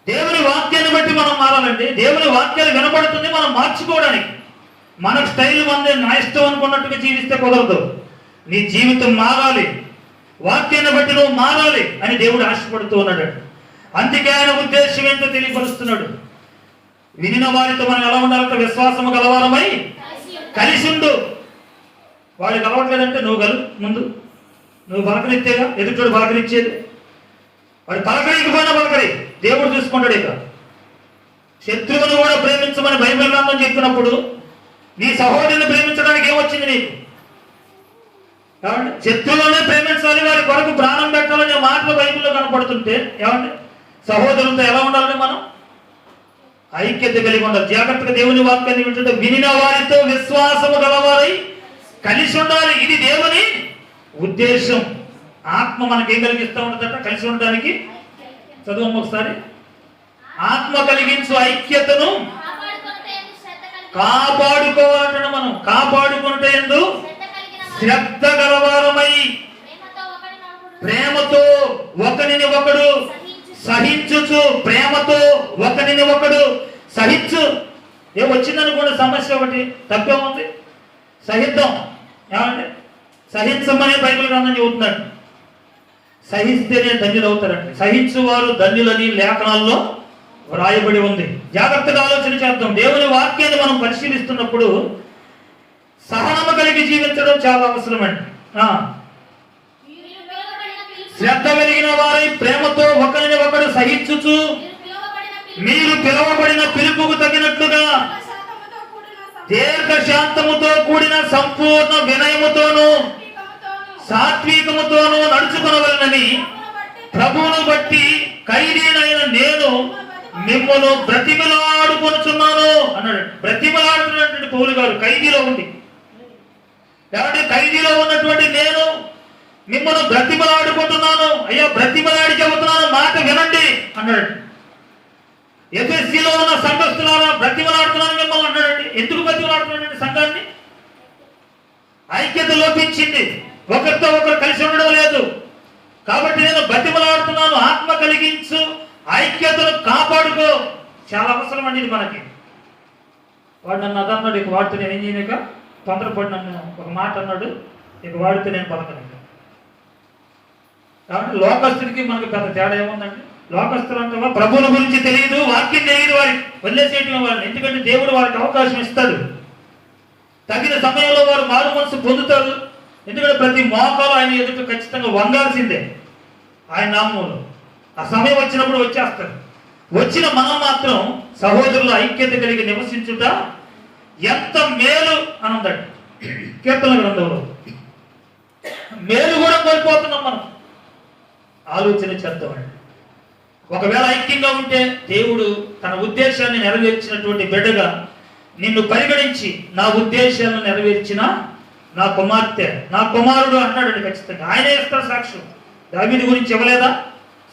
దేవుని వాక్యాన్ని బట్టి మనం మారాలండి. దేవుని వాక్యాలు వినపడుతుంది మనం మార్చుకోవడానికి. మన స్టైల్ మంది నా ఇష్టం అనుకున్నట్టుగా జీవిస్తే కుదరదు. నీ జీవితం మారాలి. వాక్యాన్ని బట్టి నువ్వు మారాలి అని దేవుడు ఆశపడుతూ ఉన్నాడు. అందుకే ఆయన ఉద్దేశం ఏంటో తెలియపరుస్తున్నాడు. వినిన వారితో మనం ఎలా ఉండాలంటే విశ్వాసము గలవారమై కలిసి ఉండు. వాడు కలవట్లేదంటే నువ్వు ముందు నువ్వు పలకరిస్తేగా ఎదుటోడు పలకరించేది. వాడు పలకరించకపోయినా పలకరి, దేవుడు చూసుకుంటాడు. ఇక శత్రువును కూడా ప్రేమించమని బైబిల్ గ్రంథం చెప్పినప్పుడు నీ సహోదరుని ప్రేమించడానికి ఏమొచ్చింది నీకు? ఏమండి, శత్రువులనే ప్రేమించాలి, వారి కొరకు ప్రాణం పెట్టాలనే మాటలు బైబిల్లో కనపడుతుంటే ఏమండి, సహోదరులతో ఎలా ఉండాలని మనం ఐక్యత కలిగి ఉండాలి. జాగ్రత్తగా దేవుని వాక్యాన్ని వింటుంటే వినిన వారితో విశ్వాసము గలవారై కలిసి ఉండాలి. ఇది దేవుని ఉద్దేశం. ఆత్మ మనకి ఏం కలిగిస్తూ ఉంటుందట కలిసి ఉండడానికి? చదువు ఒకసారి. ఆత్మ కలిగించు ఐక్యతను కాపాడుకోవాలంటే మనం కాపాడుకుంటే ఎందు శ్రద్ధ గలవారమై ప్రేమతో ఒకరిని ఒకడు సహించుచు, ప్రేమతో ఒకరిని ఒకడు సహించు. వచ్చిందనుకోండి సమస్య, ఒకటి తప్పేముంది, సహిద్దాం. ఏమంటే సహించమని బైబిల్ గ్రంథం చెబుతున్నాడు. సహిస్తేనే ధన్యులు అవుతారండి. సహించువారు ధన్యులని లేఖనాల్లో వ్రాయబడి ఉంది. జాగ్రత్తగా ఆలోచన చేద్దాం. దేవుని వాక్యాన్ని మనం పరిశీలిస్తున్నప్పుడు సహనము కలిగి జీవించడం చాలా అవసరమండి. శ్రద్ధ కలిగిన వారి ప్రేమతో ఒకరిని ఒకడు సహించుచు, మీరు పిలువబడిన పిలుపుకు తగినట్లుగా దీర్ఘ శాంతముతో కూడిన సంపూర్ణ వినయముతోను సాత్వికముతోను నడుచుకొనవలెనని ప్రభువును బట్టి ఖైదీనైన నేను మిమ్మల్ని బ్రతిమలాడుకొనుచున్నాను అన్నాడు. బ్రతిమలాడుతున్నటువంటి పౌలు గారు ఖైదీలో ఉంది. కాబట్టి ఖైదీలో ఉన్నటువంటి నేను మిమ్మల్ని బ్రతిమలాడుకుంటున్నాను. అయ్యా బ్రతిమలాడి చెబుతున్నాను, మాట వినండి అన్నాడు. ఎఫెసీలో ఉన్న సంఘస్థులారా బ్రతిమలాడుతున్నాను మిమ్మల్ని అన్నాడండి. ఎందుకు బ్రతిమలాడుతున్నాడండి? సంఘాన్ని ఐక్యత లోపించింది, ఒకరితో ఒకరు కలిసి ఉండడం లేదు. కాబట్టి నేను బ్రతిమలాడుతున్నాను, ఆత్మ కలిగించు, ఐక్యతను కాపాడుకో. చాలా అవసరం అండి ఇది మనకి. వాడు నన్ను అదన్నాడు, ఇక వాడితే నేను ఏం చేయలేక తొందరపడి నన్ను ఒక మాట అన్నాడు, ఇక వాడితే నేను పలకను. కాబట్టి లోకస్తుడికి మనకు పెద్ద తేడా ఏముందండి? లోకస్తులు అంటే ప్రభువుల గురించి తెలియదు, వాక్యం తెలియదు, వారికి వదిలేసేయటం వాళ్ళని. ఎందుకంటే దేవుడు వారికి అవకాశం ఇస్తాడు. తగిన సమయంలో వారు మారు మనసు పొందుతారు. ఎందుకంటే ప్రతి మోకాలు ఆయన ఎదుట ఖచ్చితంగా వంగాల్సిందే ఆయన నామంలో. ఆ సమయం వచ్చినప్పుడు వచ్చేస్తారు. వచ్చిన మనం మాత్రం సహోదరుల ఐక్యత కలిగి నివసించుట ఎంత మేలు అని ఉందండి కీర్తన గ్రంథంలో. మేలు కూడా కోల్పోతున్నాం మనం. ఆలోచన చేద్దామండి. ఒకవేళ ఐక్యంగా ఉంటే దేవుడు తన ఉద్దేశాన్ని నెరవేర్చినటువంటి బిడ్డగా నిన్ను పరిగణించి నా ఉద్దేశాలను నెరవేర్చిన నా కుమార్తె, నా కుమారుడు అన్నాడండి. ఖచ్చితంగా ఆయనే ఇస్తాడు సాక్ష్యం. దావీదు గురించి ఇవ్వలేదా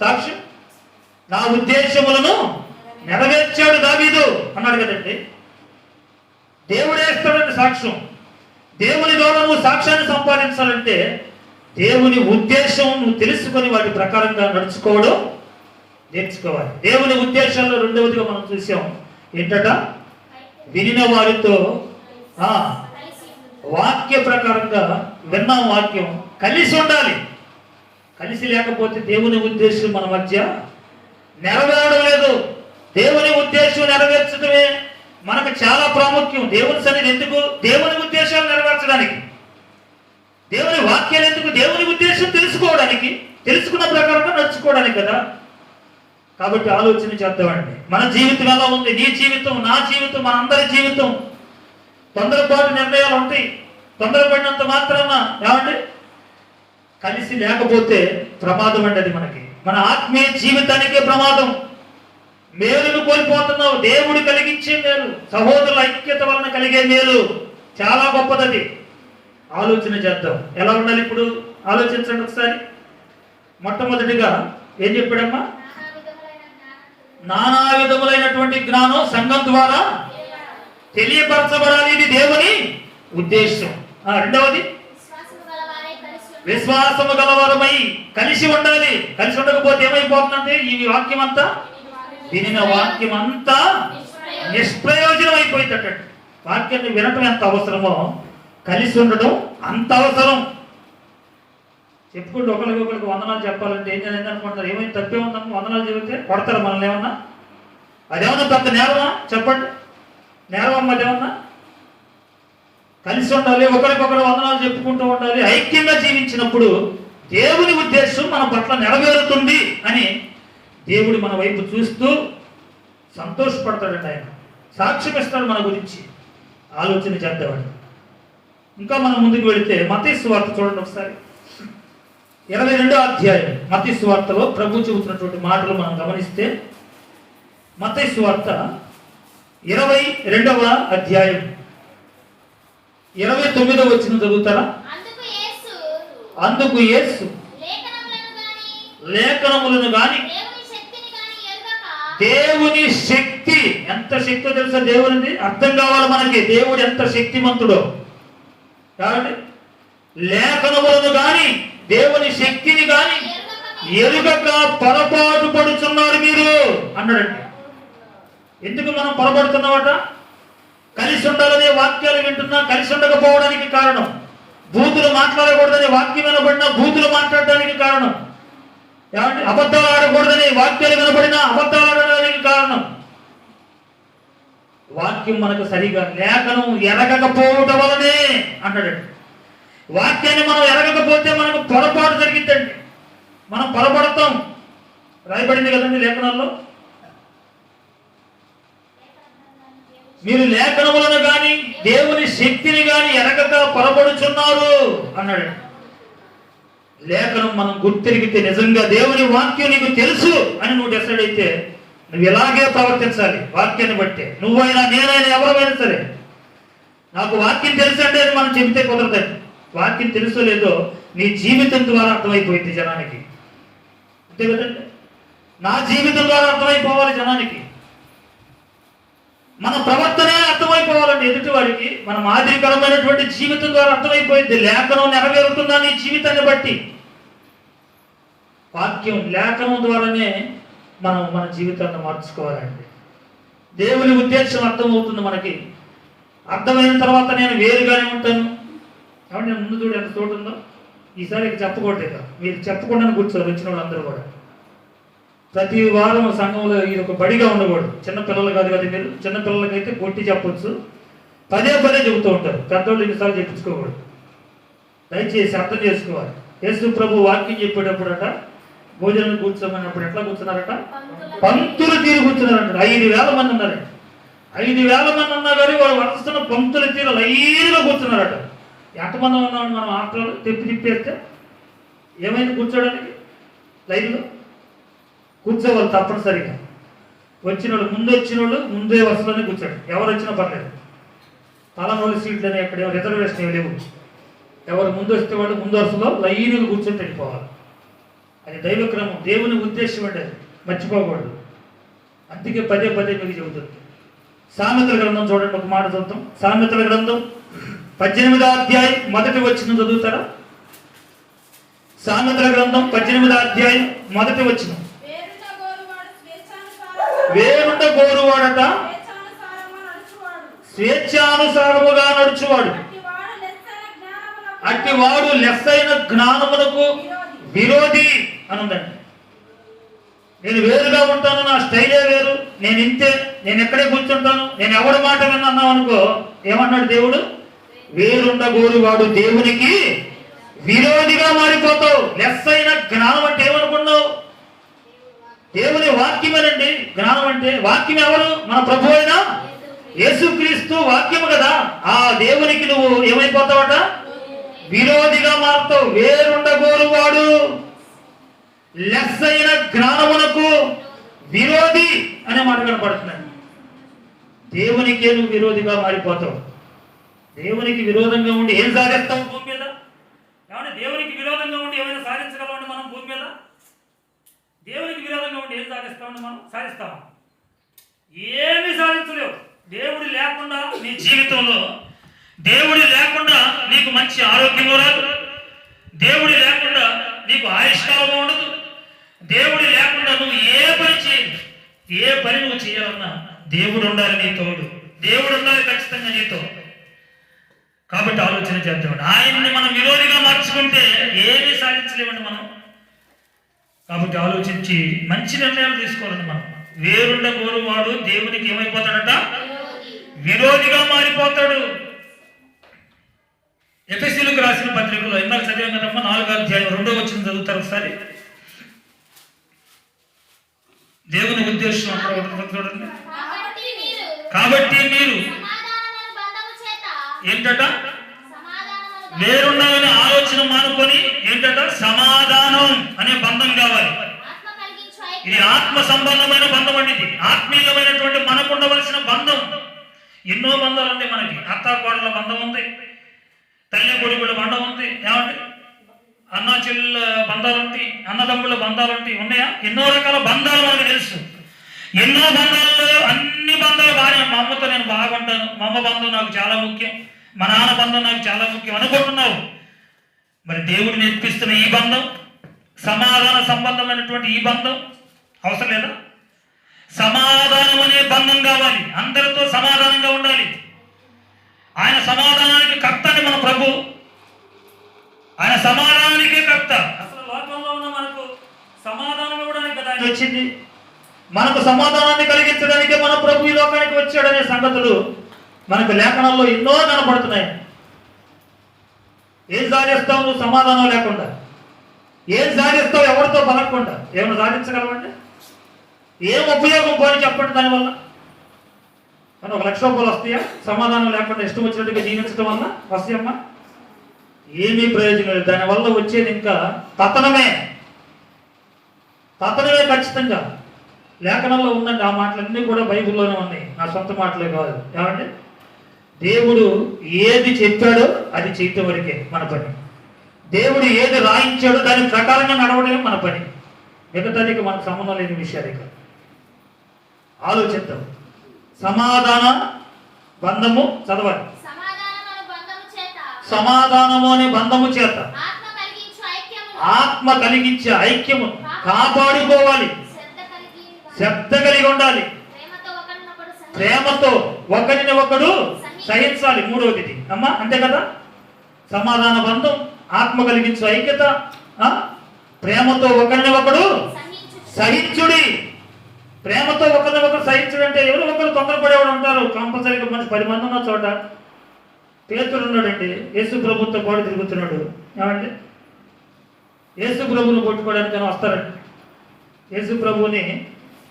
సాక్ష్యం? నా ఉద్దేశములను నెరవేర్చాడు దావీదు అన్నాడు కదండి. దేవుడే ఇస్తాడండి సాక్ష్యం. దేవుని ద్వారా నువ్వు సాక్ష్యాన్ని సంపాదించాలంటే దేవుని ఉద్దేశం నువ్వు తెలుసుకొని వాటి ప్రకారంగా నడుచుకోవడం నేర్చుకోవాలి. దేవుని ఉద్దేశాల్లో రెండవదిగా మనం చూసాం ఏంటట, వినిన వారితో వాక్య ప్రకారంగా విన్నాం. వాక్యం కలిసి ఉండాలి. కలిసి లేకపోతే దేవుని ఉద్దేశం మన మధ్య నెరవేరడం లేదు. దేవుని ఉద్దేశం నెరవేర్చడమే మనకు చాలా ప్రాముఖ్యం. దేవుని సన్నిధి ఎందుకు? దేవుని ఉద్దేశాలు నెరవేర్చడానికి. దేవుని వాక్యాలు ఎందుకు? దేవుని ఉద్దేశం తెలుసుకోవడానికి, తెలుసుకున్న ప్రకారంగా నడుచుకోవడానికి కదా. కాబట్టి ఆలోచన చేద్దామండి. మన జీవితం ఎలా ఉంది? నీ జీవితం, నా జీవితం, మన అందరి జీవితం. తొందరపాటు నిర్ణయాలు ఉంటాయి. తొందరపడినంత మాత్రాన ఏమండి కలిసి లేకపోతే ప్రమాదం అండి. అది మనకి, మన ఆత్మీయ జీవితానికే ప్రమాదం. మేలును కోల్పోతున్నావు. దేవుడు కలిగించే మేలు, సహోదరుల ఐక్యత వలన కలిగే మేలు చాలా గొప్పది. ఆలోచన చేద్దాం. ఎలా ఉండాలి ఇప్పుడు? ఆలోచించండి ఒకసారి. మొట్టమొదటిగా ఏం చెప్పాడమ్మా? నానా విధములైనటువంటి జ్ఞానం సంఘం ద్వారా తెలియపరచబడాలి. ఇది దేవుని ఉద్దేశం. రెండవది విశ్వాసము గలవారమై కలిసి ఉండాలి. కలిసి ఉండకపోతే ఏమైపోతుందంటే ఈ వాక్యం అంతా, వినిన వాక్యం అంతా నిష్ప్రయోజనం అయిపోయిందట. వాక్యాన్ని వినటం ఎంత అవసరమో కలిసి ఉండడం అంత అవసరం. చెప్పుకుంటూ ఒకరికి వందనాలు చెప్పాలంటే ఏం చేయాలి అనుకుంటారు? ఏమైనా తప్పే ఉందమ్మా? వందనాలు చెబితే కొడతారు మనల్ని ఏమన్నా? అదేమన్నా పెద్ద నేరమా? చెప్పండి, నేరమమ్మా అదేమన్నా? కలిసి ఉండాలి, ఒకరికొకరు వందనాలు చెప్పుకుంటూ ఉండాలి. ఐక్యంగా జీవించినప్పుడు దేవుని ఉద్దేశం మన పట్ల నెరవేరుతుంది అని దేవుడు మన వైపు చూస్తూ సంతోషపడతాడండి. ఆయన సాక్ష్యం ఇస్తాడు మన గురించి. ఆలోచన చేద్దామండి. ఇంకా మనం ముందుకు వెళితే మత్తయి సువార్త చూడండి ఒకసారి. 22వ అధ్యాయం మత్తయి సువార్తలో ప్రభు చెబుతున్నటువంటి మాటలు మనం గమనిస్తే, మత్తయి సువార్త 22వ అధ్యాయం 29వ వచనం చదువుతారా? అందుకు యేసు లేఖనములను గాని దేవుని శక్తి, ఎంత శక్తో తెలుసా దేవునిది? అర్థం కావాలి మనకి దేవుడు ఎంత శక్తిమంతుడో. కాబట్టి లేఖనములను గాని దేవుని శక్తిని గాని ఎరుగక పొరపాటు పడుతున్నారు మీరు అన్నాడండి. ఎందుకు మనం పొరపడుతున్నామట? కలిసి ఉండాలనే వాక్యాలు వింటున్నా కలిసి ఉండకపోవడానికి కారణం, బూతులు మాట్లాడకూడదనే వాక్యం వినబడినా బూతులు మాట్లాడడానికి కారణం, ఏమంటే అబద్ధాలు ఆడకూడదని వాక్యాలు వినబడినా అబద్ధాలు ఆడడానికి కారణం వాక్యం మనకు సరిగా లేఖనం ఎరగకపోవటం వలనే అంటాడండి. వాక్యాన్ని మనం ఎరగకపోతే మనకు పొరపాటు జరిగిద్దండి, మనం పొరపడతాం. రాయబడింది కదండి లేఖనాల్లో, మీరు లేఖనములను గాని దేవుని శక్తిని గాని ఎరగక పొరపడుచున్నారు అన్నాడు. లేఖనం మనం గుర్తిరిగితే నిజంగా దేవుని వాక్యం నీకు తెలుసు అని నువ్వు డిసైడ్ అయితే నువ్వు ఇలాగే ప్రవర్తించాలి. వాక్యాన్ని బట్టే నువ్వైనా నేనైనా ఎవరైనా సరే, నాకు వాక్యం తెలుసు అంటే అది మనం చెబితే కుదరదండి. వాక్యం తెలుసో లేదో నీ జీవితం ద్వారా అర్థమైపోయింది జనానికి, అంతే కదండి. నా జీవితం ద్వారా అర్థమైపోవాలి జనానికి, మన ప్రవర్తనే అర్థమైపోవాలండి ఎదుటి వాడికి. మన మాదిరికరమైనటువంటి జీవితం ద్వారా అర్థమైపోయింది. లేఖనం నెరవేరుతుందా నీ జీవితాన్ని బట్టి. వాక్యం లేఖనం ద్వారానే మనం మన జీవితాన్ని మార్చుకోవాలండి. దేవుని ఉద్దేశం అర్థమవుతుంది మనకి. అర్థమైన తర్వాత నేను వేరుగానే ఉంటాను. కాబట్టి నేను ముందు చూడు ఎంత చోటు ఉందో. ఈసారి చెప్పకూడదు, మీరు చెప్పకుండానే కూర్చోరు వచ్చిన వాళ్ళందరూ కూడా. ప్రతి వారం సంఘంలో ఇది ఒక బడిగా ఉండకూడదు. చిన్నపిల్లలు కాదు కదా మీరు. చిన్నపిల్లలకైతే కొట్టి చెప్పొచ్చు, పదే పదే చెబుతూ ఉంటారు. పెద్దవాళ్ళు ఎన్నిసార్లు చెప్పించుకోకూడదు. దయచేసి అర్థం చేసుకోవాలి. యేసు ప్రభు వాక్యం చెప్పేటప్పుడట భోజనం కూర్చోమన్నప్పుడు ఎట్లా కూర్చున్నారట? పంక్తులు తీరు కూర్చున్నారంట. 5,000 మంది ఉన్నారండి. 5,000 మంది ఉన్నా కానీ వాళ్ళు వరుసన పంక్తులు తీరు లైన్గా కూర్చున్నారట. ఎంతమంది ఉన్నామని మనం ఆటలు తిప్పేస్తే ఏమైంది? కూర్చోడానికి లైన్లో కూర్చోవాలి తప్పనిసరిగా. వచ్చినోళ్ళు ముందు వచ్చినోళ్ళు ముందే వరుసలోనే కూర్చోండి. ఎవరు వచ్చినా పర్లేదు. తలనోళ్ళు సీట్లు అని ఎక్కడ రిజర్వేషన్ ఏమి లేవు. ఎవరు ముందు వస్తే వాళ్ళు ముందు వరుసలో లైన్గా కూర్చొని వెళ్ళిపోవాలి. అది దైవక్రమం, దేవుని ఉద్దేశం అంటే అది మర్చిపోకూడదు. అందుకే పదే పదే మీకు చెబుతుంది. సామెతల గ్రంథం చూడండి, ఒక మాట చదువుతాం. సామెతల గ్రంథం 18వ అధ్యాయం 1వ వచనం చదువుతారా? సామెతల గ్రంథం 18వ అధ్యాయం 1వ వచనం. వేరుండ గోరువాడట స్వేచ్ఛానుసారముగా నడుచువాడు, అట్టివాడు లెస్సైన జ్ఞానములకు విరోధి అని ఉందండి. నేను వేరుగా ఉంటాను, నా స్టైలే వేరు, నేను ఇంతే, నేను ఎక్కడే కూర్చుంటాను, నేను ఎవరి మాట విన్నాను అనుకో, ఏమన్నాడు దేవుడు? వేరుండ గోరువాడు దేవునికి విరోధిగా మారిపోతావు. లెస్సైన జ్ఞానం అంటే ఏమనుకున్నావు? దేవుని వాక్యమేనండి జ్ఞానం అంటే. వాక్యం ఎవరు? మన ప్రభు అయినా యేసుక్రీస్తు వాక్యము కదా. ఆ దేవునికి నువ్వు ఏమైపోతావట? విరోధిగా మారుతావు. వేరుండగోరువాడు లెస్సైన జ్ఞానమునకు విరోధి అనే మాట కనపడుతున్నాడు. దేవునికే నువ్వు విరోధిగా మారిపోతావు. దేవునికి విరోధంగా ఉండి ఏం సాధిస్తావు భూమి మీద? ఏమంటే దేవునికి విరోధంగా ఉండి ఏమైనా సాధించగలమండి మనం భూమి మీద? దేవునికి విరోధంగా ఉండి ఏం సాధిస్తామండి మనం? సాధిస్తామా? ఏమీ సాధించలేవు. దేవుడు లేకుండా నీ జీవితంలో, దేవుడు లేకుండా నీకు మంచి ఆరోగ్యం రాదు, దేవుడు లేకుండా నీకు ఆయుష్కాలం ఉండదు, దేవుడు లేకుండా నువ్వు ఏ పని చేయవు. ఏ పని నువ్వు చేయాలన్నా దేవుడు ఉండాలి నీ తోడు, దేవుడు ఉండాలి ఖచ్చితంగా నీతో. కాబట్టి ఆలోచన చేద్దామండి. ఆయన్ని మనం విరోధిగా మార్చుకుంటే ఏమీ సాధించలేమండి మనం. కాబట్టి ఆలోచించి మంచి నిర్ణయాలు తీసుకోవాలండి మనం. వేరుండ గోరువాడు దేవునికి ఏమైపోతాడట? విరోధిగా మారిపోతాడు. ఎఫెసీయులకు రాసిన పత్రికలో ఇందాక చదివాం కదమ్మా, 4వ అధ్యాయం 2వ వచనం చదువుతారు ఒకసారి. దేవుని ఉద్దేశం అక్కడ చూడండి. కాబట్టి మీరు ఏంటట, వేరున్నాయని ఆలోచన మానుకొని ఏంటట, సమాధానం అనే బంధం కావాలి. ఇది ఆత్మ సంబంధమైన బంధం అండి. ఇది ఆత్మీయమైనటువంటి మనకు ఉండవలసిన బంధం. ఎన్నో బంధాలు ఉన్నాయి మనకి. అత్తాకోడల బంధం ఉంది, తల్లి కొడుకుల బంధం ఉంది, ఏమండి అన్న చెల్లెల బంధాలు ఉంటాయి, అన్నదమ్ముల బంధాలు ఉంటాయి, ఉన్నాయా? ఎన్నో రకాల బంధాలు మనకు తెలుసు. ఎన్నో బంధాల్లో అన్ని బంధాలు బాగా, మా అమ్మతో నేను బాగుంటాను, మా అమ్మ బంధం నాకు చాలా ముఖ్యం, మా నాన్న బంధం నాకు చాలా ముఖ్యం అనుకుంటున్నావు. మరి దేవుడు నేర్పిస్తున్న ఈ బంధం, సమాధాన సంబంధమైనటువంటి ఈ బంధం అవసరం లేదా? సమాధానం అనే బంధం కావాలి. అందరితో సమాధానంగా ఉండాలి. ఆయన సమాధానానికి కర్త అని మన ప్రభు, ఆయన సమాధానానికే కర్త. అసలు లోకంలో ఉన్న మనకు సమాధానం ఇవ్వడానికి కదా ఆయన వచ్చింది. మనకు సమాధానాన్ని కలిగించడానికే మన ప్రభు ఈ లోకానికి వచ్చాడనే సంగతులు మనకు లేఖనాల్లో ఎన్నో కనపడుతున్నాయి. ఏం సాధిస్తావు నువ్వు సమాధానం లేకుండా? ఏం సాధిస్తావు ఎవరితో పలకకుండా? ఏమైనా సాధించగలవండి? ఏం ఉపయోగం పోని చెప్పండి దానివల్ల? కానీ 1 లక్ష రూపాయలు వస్తాయా సమాధానం లేకుండా ఇష్టం వచ్చినట్టుగా జీవించడం వల్ల? వస్తాయమ్మా? ఏమీ ప్రయోజనం లేదు. దానివల్ల వచ్చేది ఇంకా పతనమే. పతనమే ఖచ్చితంగా. లేఖనంలో ఉందండి. ఆ మాటలన్నీ కూడా బైబిల్లోనే ఉన్నాయి, నా సొంత మాటలే కాదు. ఏమంటే దేవుడు ఏది చెప్పాడో అది చేయటం వరకే మన పని. దేవుడు ఏది రాయించాడో దాని ప్రకారంగా నడవడమే మన పని. మిగతాదికి మనకు సంబంధం లేని విషయాలు. ఇక ఆలోచిద్దాం. సమాధాన బంధము చదవాలి. సమాధానము అనే బంధము చేత ఆత్మ కలిగించే ఐక్యము కాపాడుకోవాలి. శ్రద్ధ కలిగి ఉండాలి. ప్రేమతో ఒకరిని ఒకడు సహించాలి. 3వది అమ్మా, అంతే కదా? సమాధాన బంధం, ఆత్మ కలిగించే ఐక్యత, ప్రేమతో ఒకరిని ఒకడు సహించుడి. ప్రేమతో ఒకరిని ఒకరు సహించుడు అంటే ఎవరు ఒకరు తొందరపడేవాడు ఉంటారు. కంపల్సరీగా మంచి 10 మంది ఉన్న చోట పేతురు ఉన్నాడండి. యేసు ప్రభుతో పాటు తిరుగుతున్నాడు. ఏమండి యేసు ప్రభువుని కొట్టుకోవడానికి వస్తారండి. యేసు ప్రభువుని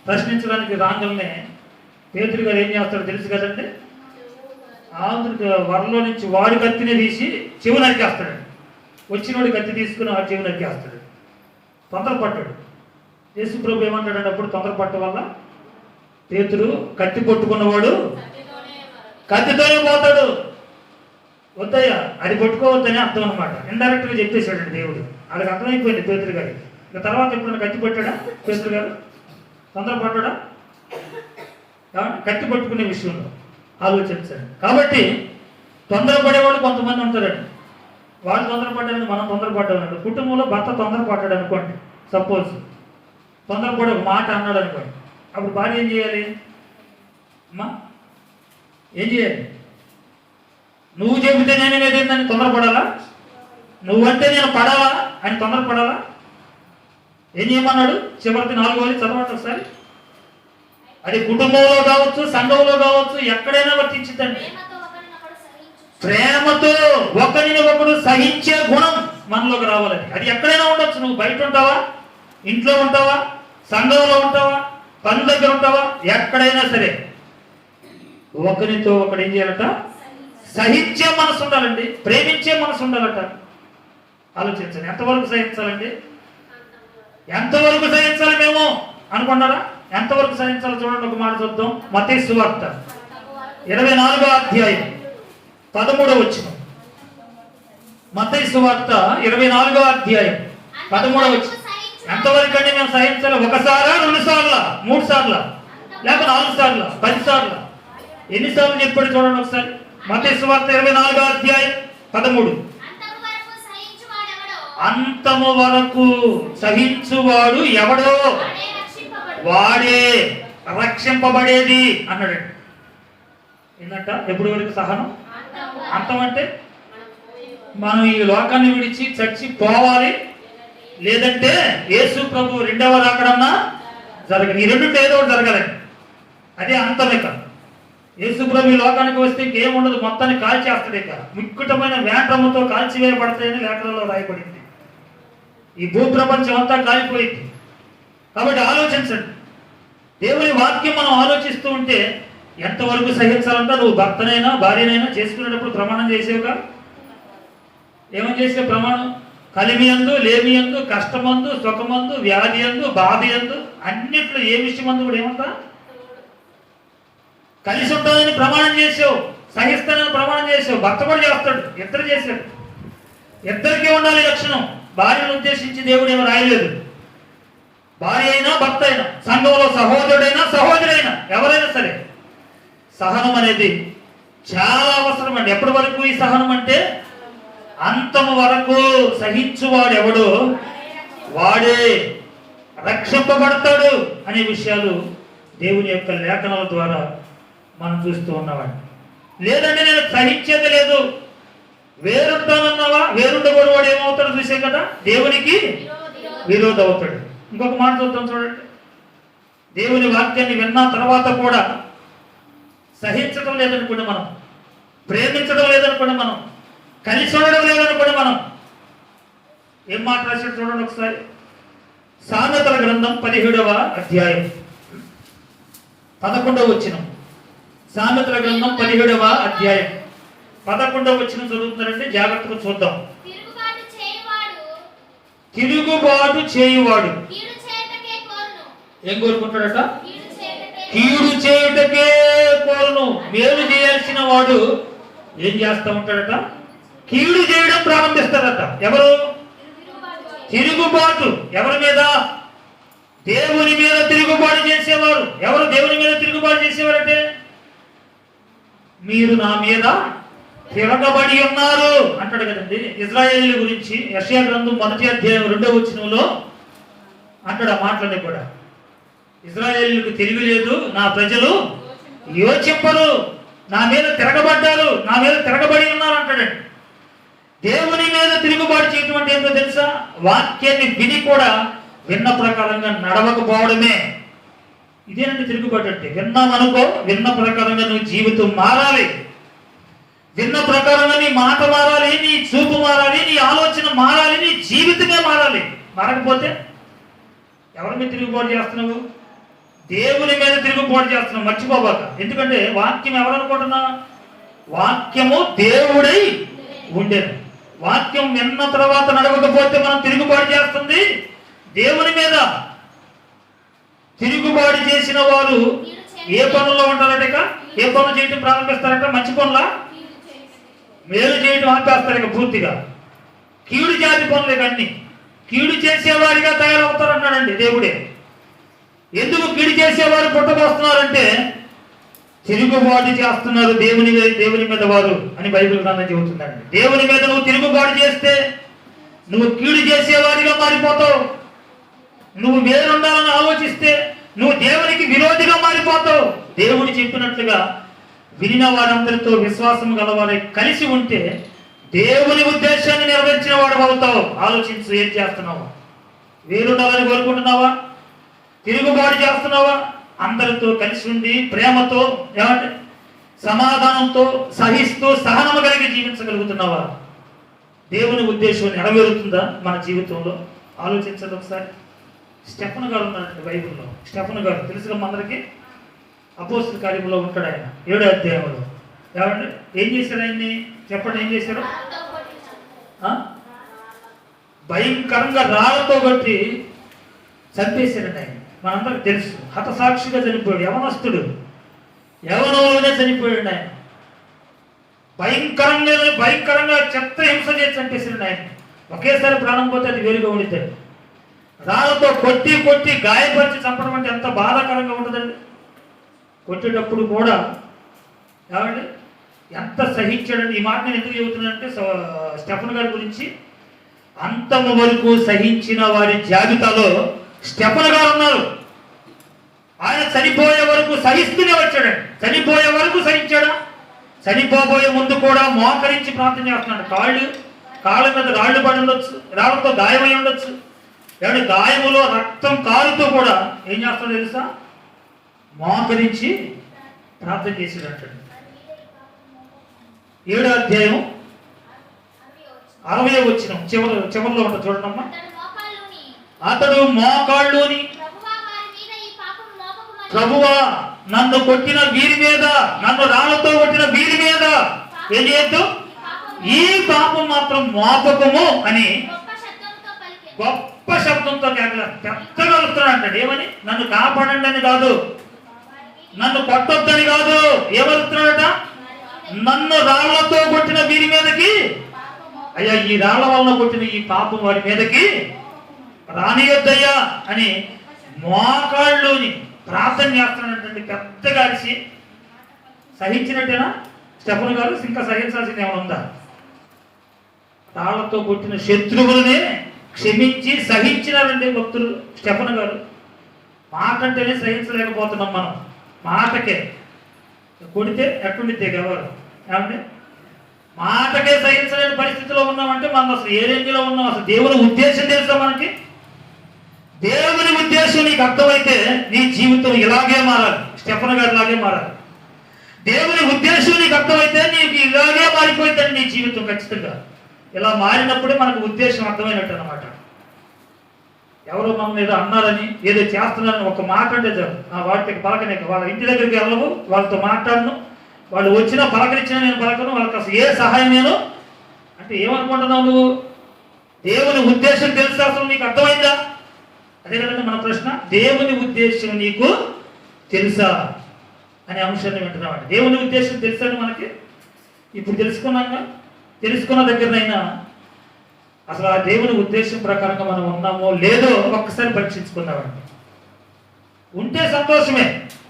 ప్రశ్నించడానికి రాంగల్నే పేతురు గారు ఏం చేస్తాడో తెలుసు కదండి. ఆంధ్రుడికి వరలో నుంచి వాడి కత్తిని తీసి చెవు నరికేస్తాడు. వచ్చినోడి కత్తి తీసుకుని ఆ చెవు నరికేస్తాడు. తొందరపడ్డాడు. యేసు ప్రభు ఏమంటాడంటే అప్పుడు తొందరపట్ట వల్ల పేతురు కత్తి పట్టుకున్నవాడు కత్తితోనే పోతాడు. వద్దయ్యా అది పట్టుకోవద్దని అర్థం అనమాట. ఇండైరెక్ట్గా చెప్పేశాడండి దేవుడు. వాళ్ళకి అర్థమైపోయింది పేతురు గారి. ఇక తర్వాత ఎప్పుడైనా కత్తి పట్టాడా పేతురు గారు? తొందరపడ్డా? కత్తి పట్టుకునే విషయంలో ఆలోచించండి. కాబట్టి తొందరపడేవాళ్ళు కొంతమంది ఉంటారండి. వాళ్ళు తొందరపడ్డారని మనం తొందరపడ్డామన్నాడు. కుటుంబంలో భర్త తొందరపడ్డాడు అనుకోండి, సపోజ్ తొందరపడి ఒక మాట అన్నాడు అనుకోండి. అప్పుడు భార్య ఏం చేయాలి? అమ్మా ఏం చేయాలి? నువ్వు చెబితే నేను ఏదైందని తొందరపడాలా? నువ్వంటే నేను పడాలా అని తొందరపడాలా? ఏం చేయమన్నాడు? చివరికి 4వది చదవండి ఒకసారి. అది కుటుంబంలో కావచ్చు, సంఘంలో కావచ్చు, ఎక్కడైనా వర్తించిందండి. ప్రేమతో ఒకరిని ఒకడు సహించే గుణం మనలోకి రావాలని. అది ఎక్కడైనా ఉండొచ్చు. నువ్వు బయట ఉంటావా, ఇంట్లో ఉంటావా, సంఘంలో ఉంటావా, పని దగ్గర ఉంటావా, ఎక్కడైనా సరే ఒకరితో ఒకడు ఏం చేయాలట? సహించే మనసు ఉండాలండి. ప్రేమించే మనసు ఉండాలట. ఆలోచించండి. ఎంతవరకు సహించాలండి? ఎంతవరకు సహించాలి మేము అనుకున్నారా? ఎంతవరకు సహించాలో చూడండి. ఒక మాట చూద్దాం. మత్తయి సువార్త 24వ అధ్యాయం 13వ వచనం. మత్తయి సువార్త 24వ అధ్యాయం 13వ వచనం. ఎంతవరకు అండి మేము సహించాలి? 1 సారా, 2 సార్లా, 3 సార్లా, లేక 4 సార్లా, 10 సార్లా? ఎన్నిసార్లు చెప్పాడు చూడండి ఒకసారి. మత్తయి సువార్త 24వ అధ్యాయం 13. అంతము వరకు సహించువాడు ఎవడో వాడే రక్షింపబడేది అన్నాడండి. ఏంటంట? ఎప్పుడు వరకు సహనం? అంతం అంటే మనం ఈ లోకాన్ని విడిచి చచ్చి పోవాలి, లేదంటే యేసు ప్రభు 2వ రాకడన్నా జరగదు. ఈ 2 ఏదో ఒకటి జరగాలండి. అదే అంతమే. యేసుప్రభు ఈ లోకానికి వస్తే ఇంకేముండదు, మొత్తాన్ని కాల్చేస్తాడు. ఇక మిక్కుటమైన వేండ్రముతో కాల్చివేయబడతాయని లేఖనంలో రాయబడింది. ఈ భూప్రపంచం అంతా కాలిపోయింది. కాబట్టి ఆలోచించండి. దేవుని వాక్యం మనం ఆలోచిస్తూ ఉంటే ఎంతవరకు సహించాలంట. నువ్వు భర్తనైనా భార్యనైనా చేసుకునేటప్పుడు ప్రమాణం చేసేవుగా. ఏమని చేసే ప్రమాణం? కలిమి అందు, లేమి అందు, కష్టమందు, సుఖమందు, వ్యాధి అందు, బాధ అందు, అన్నిట్లో ఏ విషయం అందు కూడా ఏమంటా కలిసి ఉంటుందని ప్రమాణం చేసావు, సహిస్తానని ప్రమాణం చేసావు. భర్త కూడా చేస్తాడు, ఇద్దరు చేశాడు. ఇద్దరికీ ఉండాలి లక్షణం. భార్యను ఉద్దేశించి దేవుడు ఏమో రాయలేదు. భార్య అయినా భర్త అయినా, సంఘంలో సహోదరుడైనా సహోదరైనా, ఎవరైనా సరే సహనం అనేది చాలా అవసరం అండి. ఎప్పటి వరకు ఈ సహనం అంటే అంతము వరకు సహించువాడు ఎవడు వాడే రక్షింపబడతాడు అనే విషయాలు దేవుని యొక్క లేఖనాల ద్వారా మనం చూస్తూ ఉన్నవాడు. లేదంటే నేను సహించేది లేదు, వేరుంటానన్నావా, వేరుండకూడదు వాడు ఏమవుతాడు చూసే కదా, దేవునికి విరోధ అవుతాడు. ఇంకొక మాట చూద్దాం చూడండి. దేవుని వాక్యాన్ని విన్న తర్వాత కూడా సహించడం లేదనుకోండి, మనం ప్రేమించడం లేదనుకోండి, మనం కలిసి ఉండడం లేదనుకోండి, మనం ఏం మాట రాశాడు చూడండి ఒకసారి. సామెతల గ్రంథం 17వ అధ్యాయం 11వ వచనం. సామెతల గ్రంథం 17వ అధ్యాయం 11వ వచనం చదువుతున్నారంటే జాగ్రత్తగా చూద్దాం. తిరుగుబాటు చేయువాడు ఏం కోరుకుంటాడట? కీడు చేయుటకే కోరును. మేలు చేయాల్సిన వాడు ఏం చేస్తా ఉంటాడట? కీడు చేయడం ప్రారంభిస్తాడట. ఎవరు? తిరుగుబాటు. ఎవరి మీద? దేవుని మీద తిరుగుబాటు చేసేవారు. ఎవరు దేవుని మీద తిరుగుబాటు చేసేవారంటే, మీరు నా మీద తిరగబడి ఉన్నారు అంటాడు కదండి. ఇజ్రాయేలీల గురించి యెషయా గ్రంథం 1వ అధ్యాయం 2వ వచనంలో అంటాడు ఆ మాటలని కూడా. ఇజ్రాయేలీలకు తెలివి లేదు, నా ప్రజలు యోచింపరు, నా మీద తిరగబడ్డారు, నా మీద తిరగబడి ఉన్నారు అంటాడండి. దేవుని మీద తిరుగుబాటు చేయటం అంటే ఏంటో తెలుసా? వాక్యాన్ని విని కూడా విన్న ప్రకారంగా నడవకపోవడమే. ఇదేనండి తిరుగుబాటు అంటే. విన్నామనుకో, విన్న ప్రకారంగా నువ్వు జీవితం మారాలి, విన్న ప్రకారంగా నీ మాట మారాలి, నీ చూపు మారాలి, నీ ఆలోచన మారాలి, నీ జీవితమే మారాలి. మారకపోతే ఎవరి మీద తిరుగుబాటు చేస్తున్నావు? దేవుని మీద తిరుగుబాటు చేస్తున్నావు. మర్చిపోబాక. ఎందుకంటే వాక్యం ఎవరనుకుంటున్నా? వాక్యము దేవుడై ఉండేది. వాక్యం విన్న తర్వాత నడవకపోతే మనం తిరుగుబాటు చేస్తుంది దేవుని మీద. తిరుగుబాటు చేసిన వారు ఏ పనుల్లో ఉంటారట? ఏ పనులు చేయటం ప్రారంభిస్తారట? మంచి పనుల మేలు చేయటం ఆపేస్తారు ఇక పూర్తిగా. కీడు జాతి పనులు ఇవన్నీ. కీడు చేసేవారిగా తయారవుతారన్నాడండి దేవుడే. ఎందుకు కీడు చేసేవారు పుట్టబోస్తున్నారంటే తిరుగుబాటు చేస్తున్నారు దేవుని మీద వారు అని బైబిల్ గ్రంథం చెబుతుందండి. దేవుని మీద నువ్వు తిరుగుబాటు చేస్తే నువ్వు కీడు చేసేవారిగా మారిపోతావు. నువ్వు వేరుండాలని ఆలోచిస్తే నువ్వు దేవునికి విరోధిగా మారిపోతావు. దేవుడు చెప్పినట్లుగా వినిన వారందరితో విశ్వాసం గలవారై కలిసి ఉంటే దేవుని ఉద్దేశాన్ని నెరవేర్చిన వాడు అవుతావు. ఆలోచించు, ఏం చేస్తున్నావు? వేరుండాలని కోరుకుంటున్నావా? తిరుగుబాటు చేస్తున్నావా? అందరితో కలిసి ఉండి ప్రేమతో, ఏమంటే సమాధానంతో, సహిస్తూ సహనము కలిగి జీవించగలుగుతున్నావా? దేవుని ఉద్దేశం నెరవేరుతుందా మన జీవితంలో? ఆలోచించండి ఒకసారి. స్టెఫను గారు ఉన్నారండి బైబిల్లో. స్టెఫను గారు తెలుసుగా అందరికీ. అపోస్తల కార్యములో ఉంటాడు ఆయన 7వ అధ్యాయంలో. ఏమండి ఏం చేశారు ఆయన్ని? చెప్పండి, ఏం చేశారు? భయంకరంగా రాళ్లతో కొట్టి చంపేశారండి ఆయన. మనందరికి తెలుసు. హతసాక్షిగా చనిపోయాడు. యవనస్తుడు, యవనంలోనే చనిపోయాడు ఆయన. భయంకరంగా చిత్రహింస చేసి చంపేశాడు ఆయన. ఒకేసారి ప్రాణం పోతే అది వేరుగా ఉండిద్దండి. రాళ్ళతో కొట్టి కొట్టి గాయపరిచి చంపడం అంటే ఎంత బాధాకరంగా ఉంటుందండి. కొట్టేటప్పుడు కూడా ఏమండి ఎంత సహించాడండి. ఈ మాట నేను ఎందుకు చెబుతున్నానంటే స్టెఫన్ గారి గురించి అంతము వరకు సహించిన వారి జాబితాలో స్టెఫన్ గారు ఉన్నారు. ఆయన చనిపోయే వరకు సహిస్తూనే వచ్చాడండి. చనిపోయే వరకు సహించాడా? చనిపోబోయే ముందు కూడా మోకరించి ప్రార్థన చేస్తున్నాడు. కాళ్ళ మీద రాళ్ళు పడి ఉండొచ్చు, రాళ్ళతో గాయమై ఉండొచ్చు. ఏమంటే గాయములో రక్తం కారుతూ కూడా ఏం చేస్తాడో తెలుసా? మోకరించి ప్రార్థన చేసాడు అంటాడు. 7వ అధ్యాయం 60వ వచనం చివరిలో ఉంటుంది చూడండమ్మా. అతడు మోకాళ్ళుని, ప్రభువా నన్ను కొట్టిన వీరి మీద, నన్ను రాళ్లతో కొట్టిన వీరి మీద ఏం చేయొద్దు, ఈ పాపం మాత్రం మోపకము అని గొప్ప శబ్దంతో పెద్దగా వస్తున్నాడు అంటాడు. ఏమని? నన్ను కాపాడండి అని కాదు, నన్ను కొట్టొద్దని కాదు. ఏమవుతున్నాడట? నన్ను రాళ్లతో కొట్టిన వీరి మీదకి, అయ్యా ఈ రాళ్ల వలన కొట్టిన ఈ పాపం వారి మీదకి రానియొద్దయ్యా అని మోకాళ్ళుని ప్రార్థన చేస్తున్నాడంటే పెద్దగా అరిచి. సహించినట్టేనా స్టెఫెను గారు? ఇంకా సహించాల్సింది ఏమైనా ఉందా? రాళ్లతో కొట్టిన శత్రువులనే క్షమించి సహించినారండి భక్తులు స్టెఫెను గారు. మాటంటేనే సహించలేకపోతున్నాం మనం. మాటకే కొడితే ఎట్టుండితే ఎవరు ఏమంటే మాటకే సహించలేని పరిస్థితిలో ఉన్నామంటే మనం అసలు ఏ రేంజ్లో ఉన్నాం? అసలు దేవుని ఉద్దేశం తెలుసా మనకి? దేవుని ఉద్దేశం నీకు అర్థమైతే నీ జీవితం ఇలాగే మారాలి, స్టెఫెను గారు లాగే మారాలి. దేవుని ఉద్దేశం నీకు అర్థమైతే నీకు ఇలాగే మారిపోయిందండి నీ జీవితం. ఖచ్చితంగా ఇలా మారినప్పుడే మనకు ఉద్దేశం అర్థమైనట్టు అన్నమాట. ఎవరో మనం ఏదో అన్నారని, ఏదో చేస్తున్నారని ఒక మాట అంటే చాలు, వాటికి పలకనేక, వాళ్ళ ఇంటి దగ్గరికి వెళ్ళవు, వాళ్ళతో మాట్లాడను, వాళ్ళు వచ్చినా పలకరించినా నేను పలకను, వాళ్ళకి అసలు ఏ సహాయం నేను అంటే ఏమనుకుంటున్నావు నువ్వు? దేవుని ఉద్దేశం తెలుసా? అసలు నీకు అర్థమైందా? అదే కదండి మన ప్రశ్న. దేవుని ఉద్దేశం నీకు తెలుసా అనే అంశాన్ని వింటున్నామండి. దేవుని ఉద్దేశం తెలుసా మనకి? ఇప్పుడు తెలుసుకున్నాక తెలుసుకున్న దగ్గరనైనా అసలు ఆ దేవుని ఉద్దేశం ప్రకారంగా మనం ఉన్నామో లేదో ఒక్కసారి పరీక్షించుకుందామండి. ఉంటే సంతోషమే,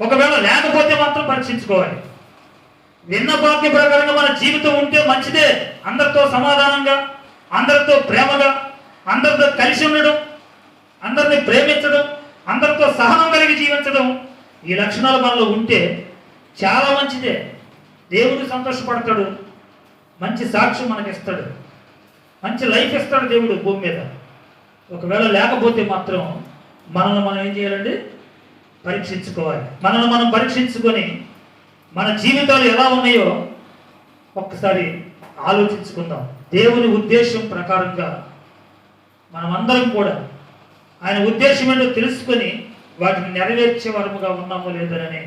ఒకవేళ లేకపోతే మాత్రం పరీక్షించుకోవాలి. విన్న వాక్య ప్రకారంగా మన జీవితం ఉంటే మంచిదే. అందరితో సమాధానంగా, అందరితో ప్రేమగా, అందరితో కలిసి ఉండడం, అందరిని ప్రేమించడం, అందరితో సహనం కలిగి జీవించడం, ఈ లక్షణాలు మనలో ఉంటే చాలా మంచిదే. దేవుడు సంతోషపడతాడు, మంచి సాక్ష్యం మనకి ఇస్తాడు, మంచి లైఫ్ ఇస్తాడు దేవుడు భూమి మీద. ఒకవేళ లేకపోతే మాత్రం మనల్ని మనం ఏం చేయాలండి? పరీక్షించుకోవాలి. మనల్ని మనం పరీక్షించుకొని మన జీవితాలు ఎలా ఉన్నాయో ఒక్కసారి ఆలోచించుకుందాం. దేవుని ఉద్దేశం ప్రకారంగా మనమందరం కూడా ఆయన ఉద్దేశం ఏంటో తెలుసుకొని వాటిని నెరవేర్చే వరముగా ఉన్నామో లేదనని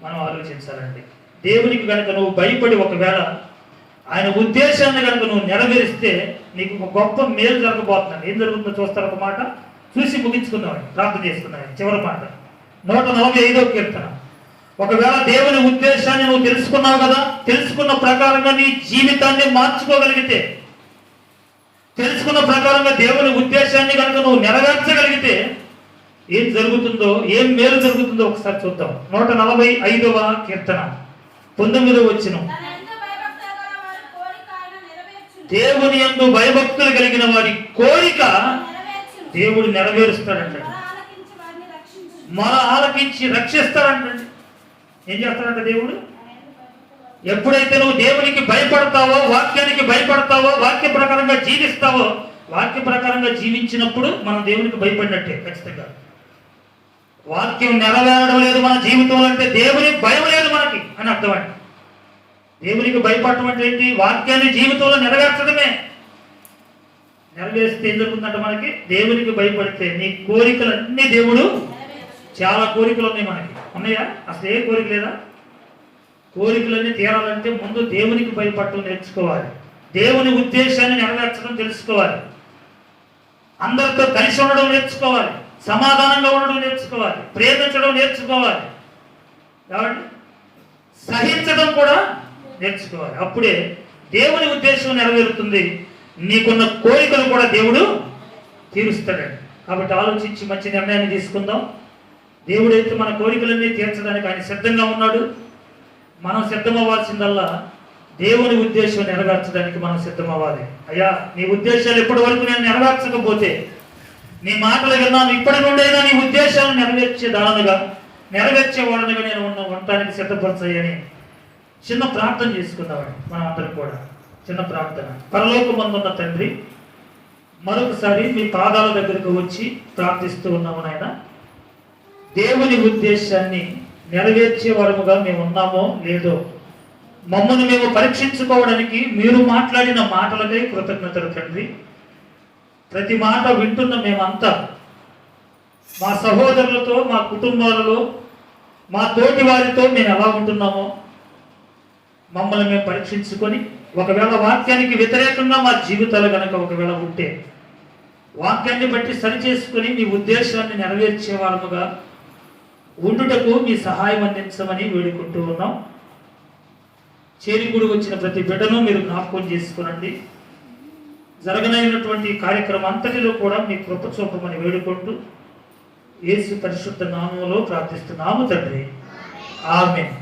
మనం ఆలోచించాలండి. దేవునికి కనుక నువ్వు భయపడి ఒకవేళ ఆయన ఉద్దేశాన్ని కనుక నువ్వు నెరవేరిస్తే నీకు ఒక గొప్ప మేలు జరగబోతున్నాడు. ఏం జరుగుతుందో చూస్తారు. ఒక మాట చూసి ముగించుకుందామని ప్రార్థన చేసుకున్నాను. చివరి మాట 145వ కీర్తన. ఒకవేళ దేవుని ఉద్దేశాన్ని నువ్వు తెలుసుకున్నావు కదా, తెలుసుకున్న ప్రకారంగా నీ జీవితాన్ని మార్చుకోగలిగితే, తెలుసుకున్న ప్రకారంగా దేవుని ఉద్దేశాన్ని కనుక నువ్వు నెరవేర్చగలిగితే ఏం జరుగుతుందో, ఏం మేలు జరుగుతుందో ఒకసారి చూద్దాం. 145వ కీర్తన 9వ వచనం. దేవుని యందు భయభక్తులు కలిగిన వారి కోరిక దేవుడు నెరవేరుస్తాడంట. మన ఆలకించి రక్షిస్తాడంటండి. ఏం చేస్తాడంట దేవుడు? ఎప్పుడైతే నువ్వు దేవునికి భయపడతావో, వాక్యానికి భయపడతావో, వాక్య ప్రకారంగా జీవిస్తావో, వాక్య ప్రకారంగా జీవించినప్పుడు మనం దేవునికి భయపడినట్టే ఖచ్చితంగా. వాక్యం నెరవేరడం లేదు మన జీవితంలో అంటే దేవుని భయం లేదు మనకి అని అర్థం అండి. దేవునికి భయపడటం అంటే ఏంటి? వాక్యాన్ని జీవితంలో నెరవేర్చడమే. నెరవేరిస్తే ఏం జరుగుతుందంటే మనకి దేవునికి భయపడితే నీ కోరికలన్నీ దేవుడు, చాలా కోరికలు ఉన్నాయి మనకి, ఉన్నాయా? అసలు ఏ కోరిక లేదా? కోరికలన్నీ తీరాలంటే ముందు దేవునికి భయపడటం నేర్చుకోవాలి, దేవుని ఉద్దేశాన్ని నెరవేర్చడం తెలుసుకోవాలి, అందరితో కలిసి ఉండడం నేర్చుకోవాలి, సమాధానంగా ఉండడం నేర్చుకోవాలి, ప్రేమించడం నేర్చుకోవాలి, కాబట్టి సహించడం కూడా నేర్చుకోవాలి. అప్పుడే దేవుని ఉద్దేశం నెరవేరుతుంది, నీకున్న కోరికలు కూడా దేవుడు తీరుస్తాడండి. కాబట్టి ఆలోచించి మంచి నిర్ణయాన్ని తీసుకుందాం. దేవుడైతే మన కోరికలన్నీ తీర్చడానికి ఆయన సిద్ధంగా ఉన్నాడు. మనం సిద్ధమవ్వాల్సిందల్లా దేవుని ఉద్దేశం నెరవేర్చడానికి మనం సిద్ధమవ్వాలి. అయ్యా నీ ఉద్దేశాలు ఇప్పటి వరకు నేను నెరవేర్చకపోతే, నీ మాటలు విన్నాను, ఇప్పటి నుండైనా నీ ఉద్దేశాలను నెరవేర్చేవాడనుగా నేను ఉండటానికి సిద్ధపరచాయని చిన్న ప్రార్థన చేసుకుందామండి. మనం అందరం కూడా చిన్న ప్రార్థన. పరలోకమందున్న తండ్రి, మరొకసారి మీ పాదాల దగ్గరకు వచ్చి ప్రార్థిస్తూ ఉన్నాము నాయన. దేవుని ఉద్దేశాన్ని నెరవేర్చే వారముగా మేము ఉన్నామో లేదో మమ్మల్ని మేము పరీక్షించుకోవడానికి మీరు మాట్లాడిన మాటలకై కృతజ్ఞతలు తండ్రి. ప్రతి మాట వింటున్న మేమంతా మా సహోదరులతో, మా కుటుంబాలలో, మా తోటి వారితో మేము ఎలా ఉంటున్నామో మమ్మల్ని మేము పరీక్షించుకొని, ఒకవేళ వాక్యానికి వ్యతిరేకంగా మా జీవితాలు కనుక ఒకవేళ ఉంటే వాక్యాన్ని బట్టి సరిచేసుకొని మీ ఉద్దేశాన్ని నెరవేర్చే వారముగా ఉండుటకు మీ సహాయం అందించమని వేడుకుంటూ ఉన్నాం. చేరికూడి వచ్చిన ప్రతి బిడ్డను మీరు జ్ఞాపకం చేసుకునండి. జరగనైనటువంటి కార్యక్రమం అంతటిలో కూడా మీ కృప చూపమని వేడుకుంటూ యేసు పరిశుద్ధ నామములో ప్రార్థిస్తున్నాము తండ్రి. ఆమేన్.